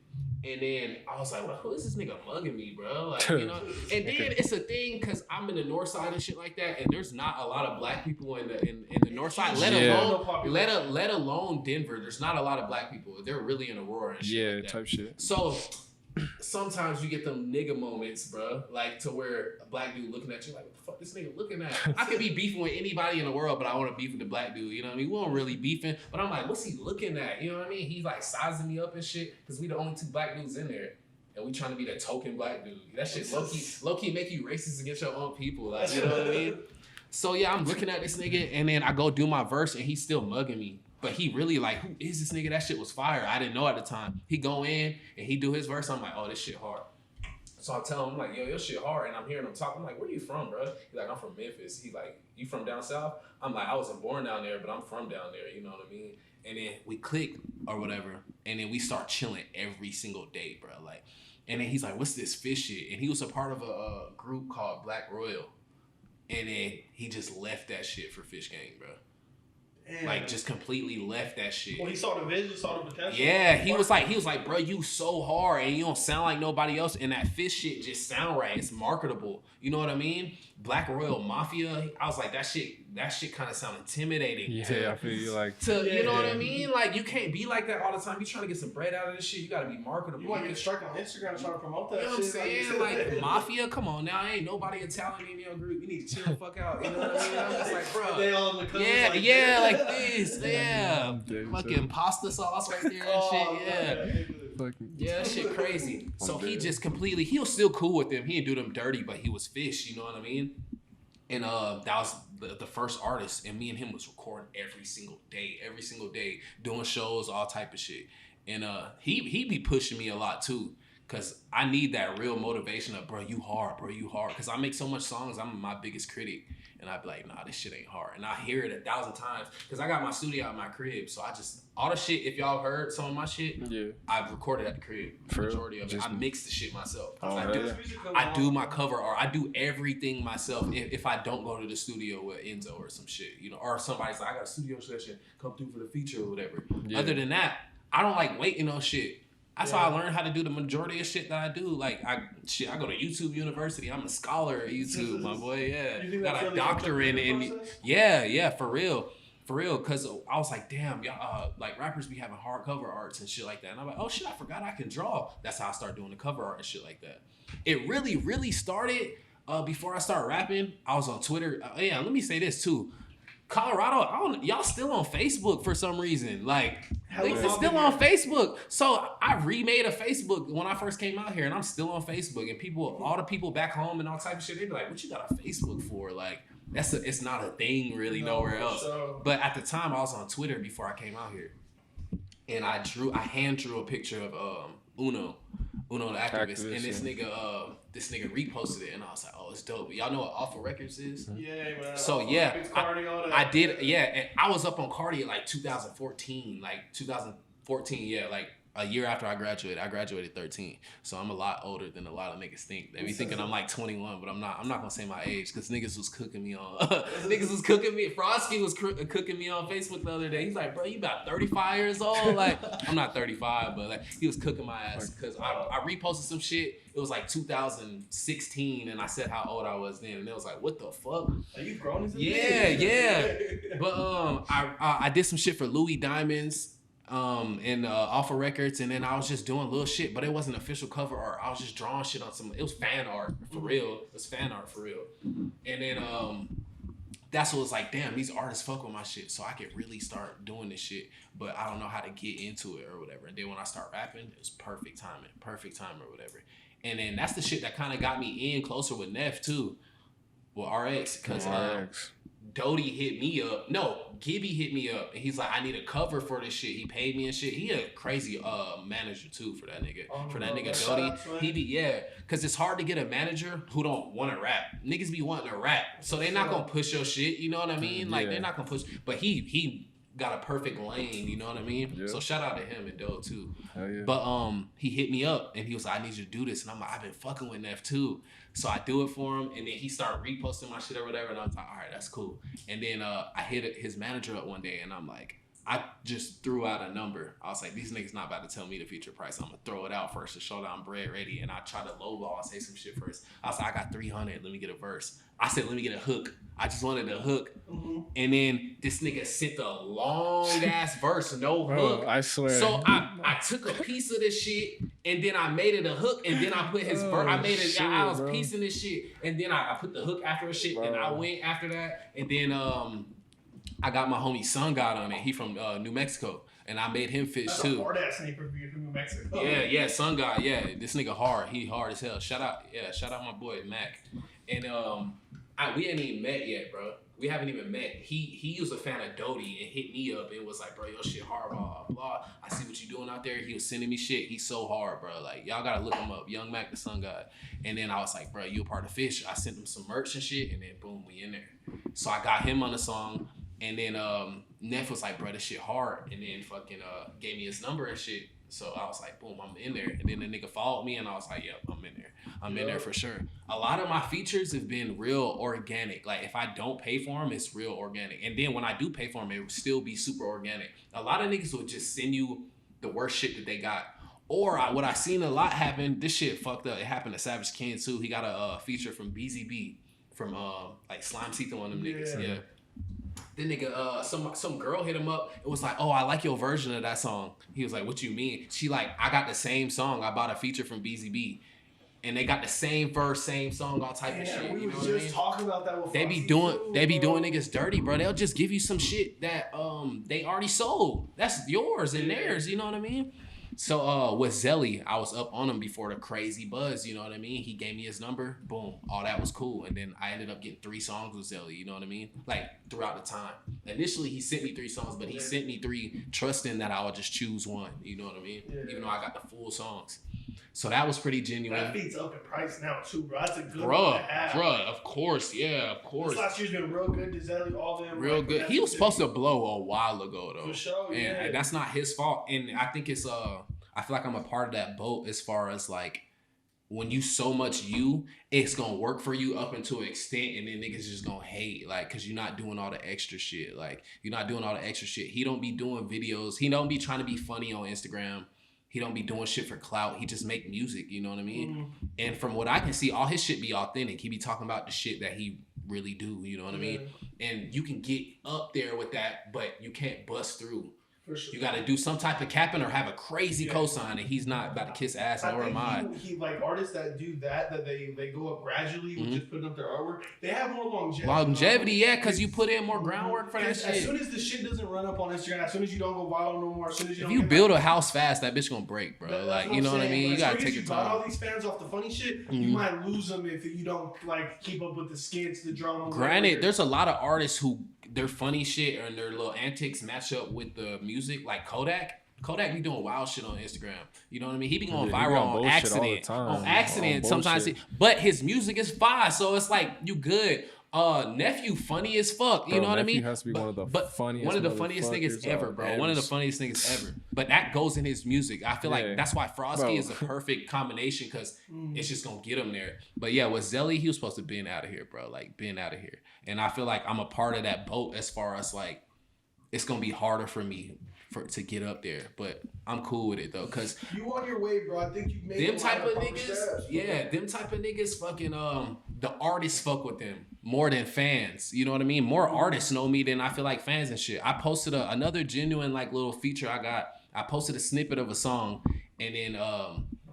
And then I was like, well, who is this nigga mugging me, bro? Like, you know? And then it's a thing because I'm in the north side and shit like that, and there's not a lot of black people in the north side, let alone Denver. There's not a lot of black people. They're really in Aurora and shit. Like that. Type shit. So sometimes you get them nigga moments, bro, like to where a black dude looking at you like, what the fuck this nigga looking at? I could be beefing with anybody in the world, but I want to beef with the black dude, you know what I mean? We weren't really beefing, but I'm like, what's he looking at? You know what I mean? He's like sizing me up and shit, because we the only two black dudes in there. And we trying to be the token black dude. That shit low key make you racist against your own people, like, you know what I mean? So yeah, I'm looking at this nigga, and then I go do my verse, and he's still mugging me. But he really like, who is this nigga? That shit was fire. I didn't know at the time. He go in and he do his verse. I'm like, oh, this shit hard. So I tell him, I'm like, yo, your shit hard. And I'm hearing him talk. I'm like, where you from, bro? He's like, I'm from Memphis. He like, you from down south? I'm like, I wasn't born down there, but I'm from down there. You know what I mean? And then we click or whatever. And then we start chilling every single day, bro. Like, and then he's like, what's this fish shit? And he was a part of a group called Black Royal. And then he just left that shit for Fish Gang, bro. Damn. Like, just completely left that shit. Well, he saw the vision, saw the potential. Yeah, he was like, bro, you so hard and you don't sound like nobody else. And that Fish shit just sound right. It's marketable. You know what I mean? Black Royal Mafia. I was like, that shit kind of sound intimidating. Yeah, I feel you like. You know what I mean? Like, you can't be like that all the time. You trying to get some bread out of this shit. You got to be marketable. You want to get struck on Instagram trying to promote that. You know what I'm saying? Like Mafia, come on now. Ain't nobody Italian in your group. You need to chill the fuck out. You know what I mean? I'm just like, bro. They all in the like this. Yeah. Fucking pasta sauce right there and shit. Yeah. Yeah, that shit crazy. So he just completely, he was still cool with them. He didn't do them dirty, but he was Fish. You know what I mean? And that was the first artist, and me and him was recording every single day, doing shows, all type of shit. And he be pushing me a lot too, cause I need that real motivation of, bro, you hard, cause I make so much songs, I'm my biggest critic, and I be like, nah, this shit ain't hard, and I hear it 1,000 times, cause I got my studio at my crib, so I just, all the shit, if y'all heard some of my shit, I've recorded at the crib, majority of it. I mix the shit myself. I do my cover art, I do everything myself. If I don't go to the studio with Enzo or some shit, you know, or somebody's like, I got a studio session, come through for the feature or whatever. Other than that, I don't like waiting on shit. That's how I learned how to do the majority of shit that I do. Like, I go to YouTube University. I'm a scholar at YouTube, my boy. Yeah, you got a doctorate in. Yeah, for real. Cause I was like, damn, y'all, like rappers be having hard cover arts and shit like that. And I'm like, oh shit, I forgot I can draw. That's how I started doing the cover art and shit like that. It really started before I started rapping. I was on Twitter. Let me say this too. Colorado, y'all still on Facebook for some reason. Like, it's still on Facebook. So I remade a Facebook when I first came out here, and I'm still on Facebook. And all the people back home and all type of shit, they be like, what you got a Facebook for? Like, it's not a thing really nowhere else. So. But at the time, I was on Twitter before I came out here. And I hand drew a picture of Uno the activist, and this nigga reposted it, and I was like, oh, it's dope. Y'all know what Alpha Records is? Yeah, man. So I did, and I was up on Cardi at like 2014, like a year after I graduated 13. So I'm a lot older than a lot of niggas think. They be thinking I'm like 21, but I'm not gonna say my age, because niggas was cooking me on. Frosky was cooking me on Facebook the other day. He's like, bro, you about 35 years old? Like, I'm not 35, but like, he was cooking my ass, because I reposted some shit. It was like 2016, and I said how old I was then, and it was like, what the fuck? Are you grown as a Yeah. But I did some shit for Louis Diamonds. And Alpha Records, and then I was just doing little shit, but it wasn't official cover art. I was just drawing shit on it was fan art for real. It was fan art for real. And then that's what was like, damn, these artists fuck with my shit, so I could really start doing this shit, but I don't know how to get into it or whatever. And then when I start rapping, it was perfect time or whatever. And then that's the shit that kind of got me in closer with Neff too, with RX, because Doty hit me up. No, Gibby hit me up, and he's like, I need a cover for this shit. He paid me and shit. He a crazy manager too for that nigga. Doty. He be, because it's hard to get a manager who don't want to rap. Niggas be wanting to rap, so they not gonna push your shit. You know what I mean? Like, they're not gonna push. But he got a perfect lane. You know what I mean? Yeah. So shout out to him and Doe too. Hell yeah. But he hit me up, and he was like, I need you to do this, and I'm like, I've been fucking with Neff too. So I do it for him, and then he started reposting my shit or whatever, and I was like, all right, that's cool. And then I hit his manager up one day, and I'm like, I just threw out a number. I was like, these niggas not about to tell me the feature price. I'm gonna throw it out first to show that I'm bread ready. And I try to lowball and say some shit first. I was like, I got 300. Let me get a verse. I said, let me get a hook. I just wanted a hook. Mm-hmm. And then this nigga sent a long ass verse, no hook. I swear. So I took a piece of this shit, and then I made it a hook, and then I put his verse. I made it. I was piecing this shit, and then I put the hook after the shit, and I went after that, and then I got my homie Sun God on it. He from New Mexico, and I made him fish too. Hard ass name from New Mexico. Yeah, Sun God. Yeah, this nigga hard. He hard as hell. Shout out my boy Mac. And We ain't even met yet, bro. We haven't even met. He was a fan of Dodie and hit me up and was like, bro, your shit hard, blah, blah. I see what you doing out there. He was sending me shit. He's so hard, bro. Like, y'all gotta look him up. Young Mac, the Sun God. And then I was like, bro, you a part of Fish. I sent him some merch and shit, and then boom, we in there. So I got him on the song, and then Neff was like, bro, this shit hard. And then fucking gave me his number and shit. So I was like, boom, I'm in there. And then the nigga followed me, and I was like, yep, I'm in there. I'm in there for sure. A lot of my features have been real organic. Like, if I don't pay for them, it's real organic. And then when I do pay for them, it will still be super organic. A lot of niggas will just send you the worst shit that they got. Or what I seen a lot happen, this shit fucked up. It happened to Savage Ken, too. He got a feature from BZB, from like Slime Tito and them niggas. Yeah. Then nigga, some girl hit him up. It was like, oh, I like your version of that song. He was like, what you mean? She like, I got the same song. I bought a feature from BZB. And they got the same verse, same song, all type of shit. We you know was just talking about that with They be doing niggas dirty, bro. They'll just give you some shit that they already sold. That's yours and theirs, you know what I mean? So with Zelly, I was up on him before the crazy buzz, you know what I mean? He gave me his number, boom, all that was cool. And then I ended up getting 3 songs with Zelly, you know what I mean? Like throughout the time. Initially he sent me 3 songs, but he sent me 3 trusting that I would just choose one, you know what I mean? Even though I got the full songs. So that was pretty genuine. That beat's up in price now too, bro. That's a good one to have. Bruh, of course, yeah, of course. This last year's been real good. Dizzelli, all them. Real good. He was supposed to blow a while ago though. For sure, and that's not his fault. And I think it's I feel like I'm a part of that boat as far as like when you so much it's gonna work for you up until an extent, and then niggas just gonna hate, like, cause you're not doing all the extra shit. Like, you're not doing all the extra shit. He don't be doing videos. He don't be trying to be funny on Instagram. He don't be doing shit for clout. He just make music, you know what I mean? Mm-hmm. And from what I can see, all his shit be authentic. He be talking about the shit that he really do, you know what I mean? And you can get up there with that, but you can't bust through. For sure. You got to do some type of capping or have a crazy cosign, and he's not about to kiss ass, nor am I. He like artists that do that they go up gradually with just putting up their artwork. They have more longevity. Longevity, yeah, because you put in more groundwork for that shit. As soon as the shit doesn't run up on Instagram, as soon as you don't go viral no more, as soon as you if you build a house fast, that bitch gonna break, bro. Like, you know what I mean? You gotta take your time. All these fans off the funny shit, you might lose them if you don't like keep up with the skits, the drama. Granted, there's a lot of artists who their funny shit and their little antics match up with the music, like Kodak. Kodak be doing wild shit on Instagram. You know what I mean? He be going viral on accident. On accident sometimes. But his music is fire, so it's like you good. Nephew funny as fuck. You know what I mean? Has to be one of the funniest niggas ever, bro. One of the funniest niggas ever. But that goes in his music. I feel like that's why Frosty is a perfect combination, because it's just gonna get him there. But yeah, with Zelly, he was supposed to been out of here, bro. Like, been out of here. And I feel like I'm a part of that boat as far as like it's gonna be harder for me to get up there, but I'm cool with it though, cause you on your way, bro. I think you made them type of niggas. Steps, them type of niggas. Fucking the artists fuck with them more than fans. You know what I mean? More artists know me than I feel like fans and shit. I posted another genuine like little feature I got. I posted a snippet of a song, and then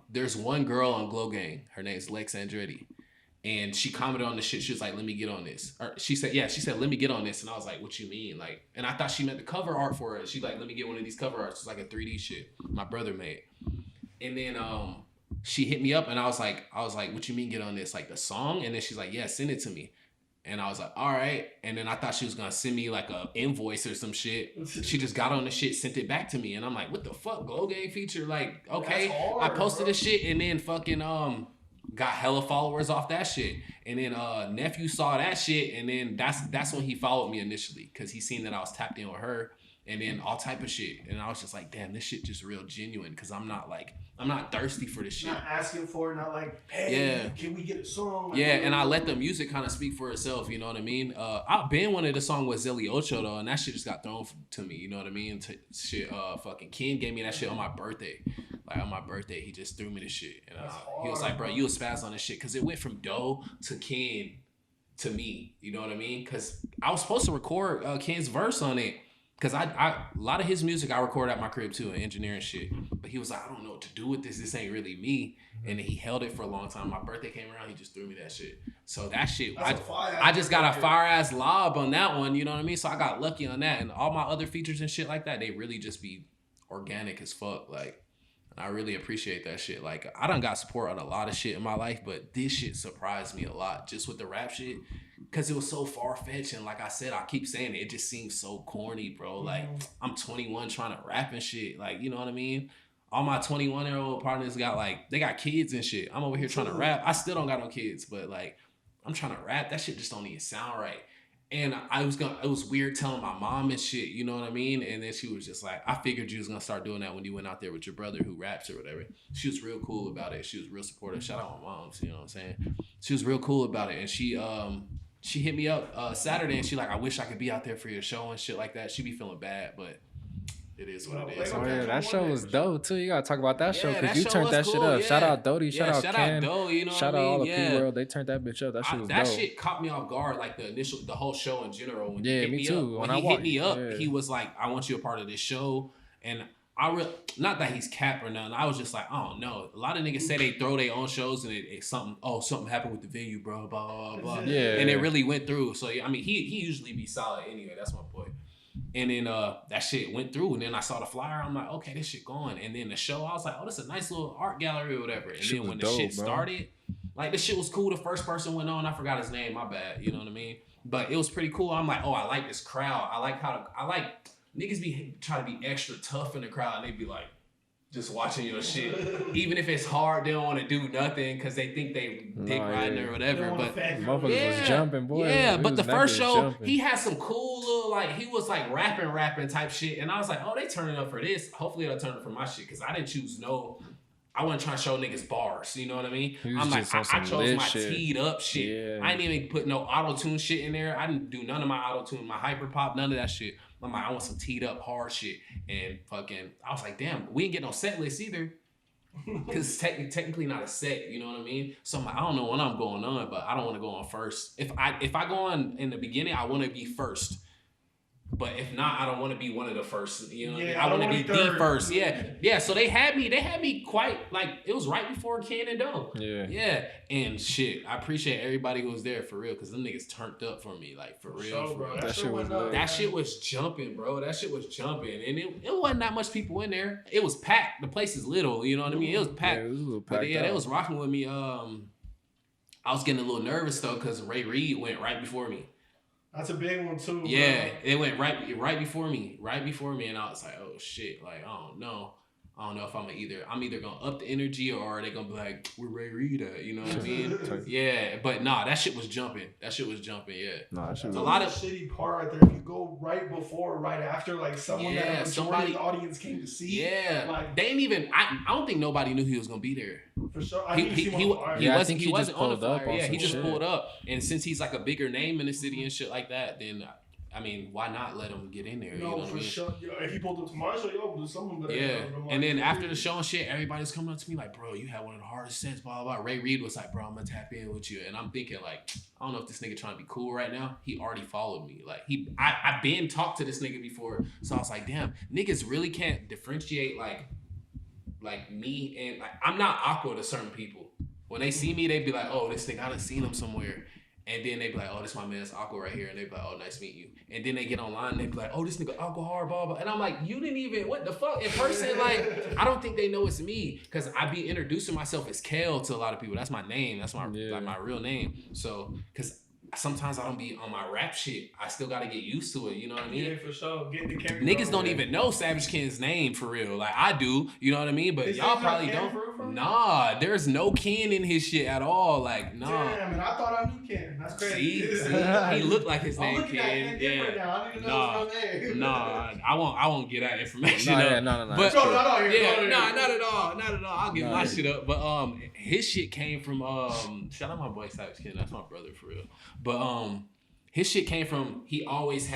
there's one girl on Glo Gang. Her name's Lex Andretti. And she commented on the shit. She was like, let me get on this. Or she said, let me get on this. And I was like, what you mean? Like, and I thought she meant the cover art for it. She's like, let me get one of these cover arts. It's like a 3D shit my brother made. And then she hit me up, and I was like, what you mean get on this? Like the song? And then she's like, yeah, send it to me. And I was like, all right. And then I thought she was going to send me like a invoice or some shit. She just got on the shit, sent it back to me. And I'm like, what the fuck? Glo Gang feature? Like, okay. Hard, I posted the shit, and then fucking got hella followers off that shit. And then Nephew saw that shit, and then that's when he followed me initially, because he seen that I was tapped in with her, and then all type of shit. And I was just like, damn, this shit just real genuine, because I'm not thirsty for this shit. Not asking for it, not like, hey, can we get a song? Like, and I let the music kind of speak for itself, you know what I mean? I've been wanted the song with Zelly Ocho though, and that shit just got thrown to me, you know what I mean? Fucking Ken gave me that shit on my birthday. Like, on my birthday, he just threw me the shit. And he was like, bro, you a spaz on this shit. Because it went from Doe to Ken to me. You know what I mean? Because I was supposed to record Ken's verse on it. Because a lot of his music I record at my crib too, and engineering shit. But he was like, I don't know what to do with this. This ain't really me. And he held it for a long time. My birthday came around, he just threw me that shit. So that shit, I just got a fire-ass lob on that one. You know what I mean? So I got lucky on that. And all my other features and shit like that, they really just be organic as fuck. Like, I really appreciate that shit. Like, I done got support on a lot of shit in my life, but this shit surprised me a lot just with the rap shit. because it was so far-fetched, and like I said, I keep saying it just seems so corny, bro. Like, I'm 21 trying to rap and shit. Like, you know what I mean? All my 21-year-old partners they got kids and shit. I'm over here trying to rap. I still don't got no kids, but like, I'm trying to rap. That shit just don't even sound right. And it was weird telling my mom and shit, you know what I mean? And then she was just like, I figured you was gonna start doing that when you went out there with your brother who raps or whatever. She was real cool about it. She was real supportive. Shout out my mom, you know what I'm saying? She was real cool about it. And she hit me up Saturday and she like, I wish I could be out there for your show and shit like that. She be feeling bad, but it is what it is. Oh yeah, that show was dope too. You gotta talk about that show because you turned that shit up. Shout out Dodie, shout out Ken, Doe, you know shout out all the P-World. They turned that bitch up. That shit was dope. That shit caught me off guard, like the whole show in general. When me too. When he hit me up, he was like, I want you a part of this show. And not that he's cap or nothing. I was just like, I don't know. A lot of niggas say they throw their own shows and it's something happened with the venue, bro, blah, blah, blah. Yeah. And it really went through. So, I mean, he usually be solid anyway. That's my point. And then that shit went through. And then I saw the flyer. I'm like, okay, this shit going. And then the show, I was like, oh, this is a nice little art gallery or whatever. And then when the shit started, like, this shit was cool. The first person went on. I forgot his name. My bad. You know what I mean? But it was pretty cool. I'm like, oh, I like this crowd. I like niggas be trying to be extra tough in the crowd. And they be like, just watching your shit. Even if it's hard, they don't want to do nothing because they think they dick riding or whatever. But motherfuckers was jumping, boy. Yeah, but the first show, he had some cool little, like, he was like rapping type shit. And I was like, oh, they turning up for this. Hopefully they'll turn up for my shit because I didn't choose I wasn't trying to show niggas bars, you know what I mean? I'm like, I chose my teed up shit. Yeah. I didn't even put no auto-tune shit in there. I didn't do none of my auto-tune, my hyper pop, none of that shit. I'm like, I want some teed up hard shit. And fucking, I was like, damn, we didn't get no set list either. Because it's technically not a set, you know what I mean? So I'm like, I don't know when I'm going on, but I don't want to go on first. If I go on in the beginning, I want to be first. But if not, I don't want to be one of the first. You know what I mean? I want to be the first. Yeah. So they had me quite, like, it was right before Ken and Doe. Yeah. And shit, I appreciate everybody who was there for real, because them niggas turned up for me, like, for real. Bro. That shit was jumping, bro. That shit was jumping. And it wasn't that much people in there. It was packed. The place is little, you know what I mean? It was packed. Yeah, it was a little packed. But yeah, they was rocking with me. I was getting a little nervous though, because Ray Reed went right before me. That's a big one too. Yeah, bro. It went right before me, and I was like, oh shit, like I don't know if I'm either gonna up the energy or are they gonna be like, where Ray Reed at? You know what I mean? Yeah, but nah, that shit was jumping. Yeah. Nah, that shit was a lot of shitty part right there. If you go right before or right after, like someone that somebody the audience came to see. Yeah, like they ain't even. I don't think nobody knew he was gonna be there. For sure, he wasn't on the flyer. Yeah, he just pulled up, and since he's like a bigger name in the city and shit like that, then. I mean, why not let him get in there? No, you know what for I mean? Sure. Yo, if he pulled up to my show, there's someone better. Yeah, and then after the show and shit, everybody's coming up to me like, bro, you had one of the hardest sets, blah, blah, blah. Ray Reed was like, bro, I'm gonna tap in with you. And I'm thinking like, I don't know if this nigga trying to be cool right now. He already followed me. Like, I've been talked to this nigga before. So I was like, damn, niggas really can't differentiate like me and like, I'm not Akwa to certain people. When they see me, they be like, oh, this nigga, I done seen him somewhere. And then they be like, oh, this my man's Akwa right here. And they be like, oh, nice to meet you. And then they get online and they be like, oh, this nigga Akwa hard, blah, blah. And I'm like, you didn't even, what the fuck? In person, like, I don't think they know it's me. Because I be introducing myself as Kel to a lot of people. That's my name. That's my like my real name. So, because sometimes I don't be on my rap shit. I still got to get used to it. You know what I mean? Yeah, for sure. Get the character. Niggas don't even know Savage Ken's name for real. Like, I do. You know what I mean? But y'all probably don't. Nah, there's no Ken in his shit at all. Like, nah. Damn, and I thought I knew Ken. That's crazy. See? He looked like his name Ken. Yeah. Nah, I won't get that information. No. But not at all. I'll get my shit up. But his shit came from shout out my boy Savage Ken. That's my brother for real. But his shit came from he always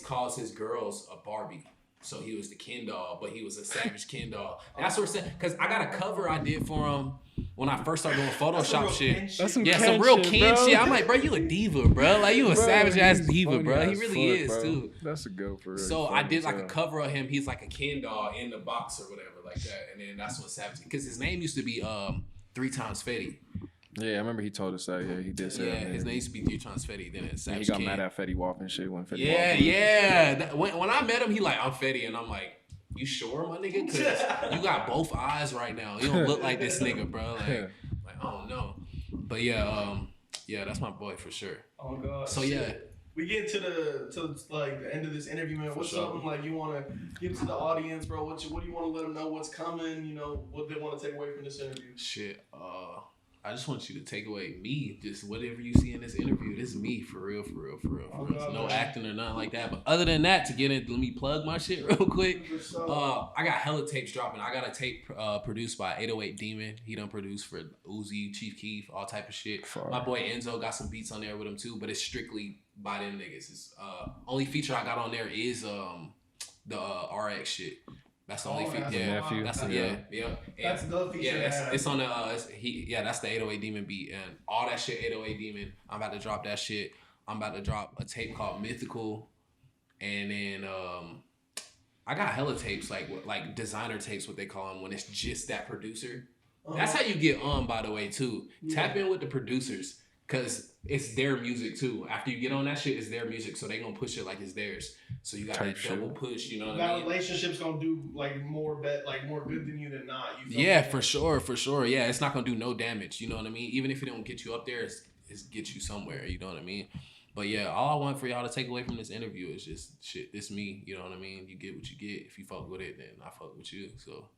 calls his girls a Barbie. So he was the Ken doll, but he was a Savage Ken doll. That's what I'm saying. Because I got a cover I did for him when I first started doing Photoshop shit. That's some real Ken shit. I'm like, bro, you a diva, bro. Like, you a savage ass diva, bro. He really is, bro. too. That's a go for real. So I did like a cover of him. He's like a Ken doll in the box or whatever like that. And then that's what Savage, because his name used to be 3 times Fetty. Yeah, I remember he told us that. Yeah, he did say that. Yeah, his name used to be 3 times Fetty. Then it's Savage Ken. He got mad at Fetty Wap and shit when Fetty Wap. Yeah. When I met him, he like, I'm Fetty. And I'm like, you sure, my nigga? Because you got both eyes right now. You don't look like this nigga, bro. Like I don't know. But yeah, Yeah, that's my boy for sure. Oh God. So yeah. We get to the end of this interview, man. What's something like you want to give to the audience, bro? What do you want to let them know? What's coming? You know, what they want to take away from this interview? Shit. I just want you to take away me. Just whatever you see in this interview, this is me for real. Oh, God, no acting or nothing like that. But other than that, to get in, let me plug my shit real quick. I got hella tapes dropping. I got a tape produced by 808 Demon. He done produced for Uzi, Chief Keef, all type of shit. My boy Enzo got some beats on there with him too, but it's strictly by them niggas. It's, only feature I got on there is the RX shit. That's the only feature. Yeah, that's the feature. Yeah, it's on the that's the 808 Demon beat and all that shit. 808 Demon. I'm about to drop that shit. I'm about to drop a tape called Mythical, and then I got hella tapes like designer tapes, what they call them, when it's just that producer. That's how you get on, by the way, too. Tap in with the producers. Cause it's their music too. After you get on that shit, it's their music, so they gonna push it like it's theirs. So you got that double push. You know what I mean? That relationship's gonna do more good than you than not. For sure. Yeah, it's not gonna do no damage. You know what I mean? Even if it don't get you up there, it's get you somewhere. You know what I mean? But yeah, all I want for y'all to take away from this interview is just shit. This me. You know what I mean? You get what you get. If you fuck with it, then I fuck with you. So.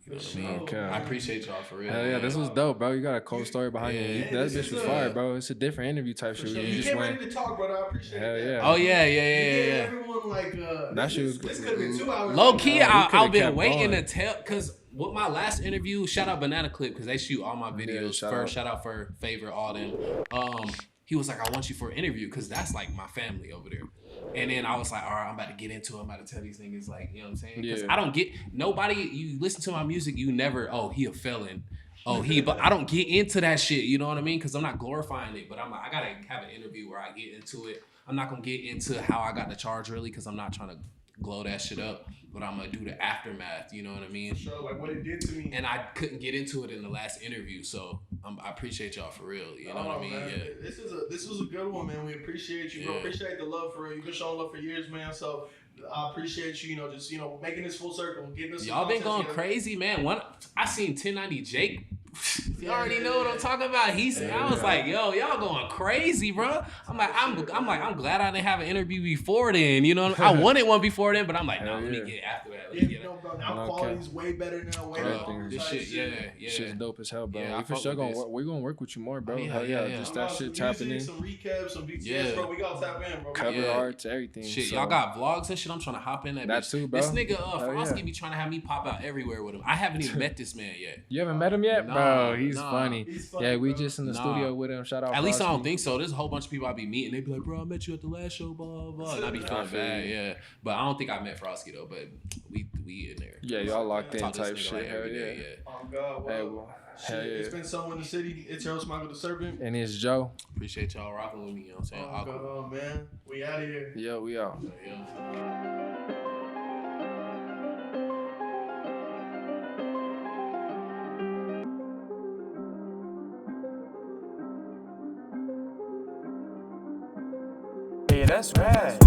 You know what I mean? Okay. I appreciate y'all for real. Hell yeah, this was dope, bro. You got a cool story behind you. That bitch was fire, bro. It's a different interview type shit. Sure. You came ready to talk, brother. I appreciate it. Yeah. Oh yeah. Everyone that shit was this could have been 2 hours. Low key, I've been waiting to tell because with my last interview, shout out Banana Clip because they shoot all my videos. Shout out for Favor, all them. He was like, I want you for an interview because that's like my family over there. And then I was like, all right, I'm about to get into it. I'm about to tell these niggas, like, you know what I'm saying? Because I don't get, nobody, you listen to my music, you never, he a felon. But I don't get into that shit, you know what I mean? Because I'm not glorifying it, but I'm like, I got to have an interview where I get into it. I'm not going to get into how I got the charge really because I'm not trying to glow that shit up, but I'm going to do the aftermath, you know what I mean? Sure, like what it did to me. And I couldn't get into it in the last interview, so I appreciate y'all for real, you know what I mean? Man. Yeah. This was a good one, man. We appreciate you, bro. Appreciate the love for real. You've been showing love for years, man, so I appreciate you, just, making this full circle, getting us. Y'all been going crazy, man. I seen 1090 Jake. You already know what I'm talking about. I was like, yo, y'all going crazy, bro. I'm I'm glad I didn't have an interview before then. You know, I wanted one before then, but I'm like, no, let me get after that. Bro, now quality's way better now. This shit, yeah. Shit's dope as hell, bro. Yeah, we for sure we're gonna work with you more, bro. Just that shit tapping tapping in. Some recaps, some BTS, bro. We gotta tap in, bro. Cover arts, everything. Shit, y'all got vlogs and shit. I'm trying to hop in that bitch. Too, bro. This nigga Frosky be trying to have me pop out everywhere with him. I haven't even met this man yet. You haven't met him yet, bro? He's funny. Yeah, we just in the studio with him. Shout out. At least I don't think so. There's a whole bunch of people I be meeting. They be like, bro, I met you at the last show, blah blah. And I be feeling bad, yeah. But I don't think I met Frosky though. But we in there. Yeah, y'all locked in type shit. Like Hell yeah. Oh God, it's been someone in the city. It's your host Michael the Serpent, and it's Joe. Appreciate y'all rocking with me. You know what I'm saying? Oh God, man, we out of here. Yeah, we out. Hey, that's rad.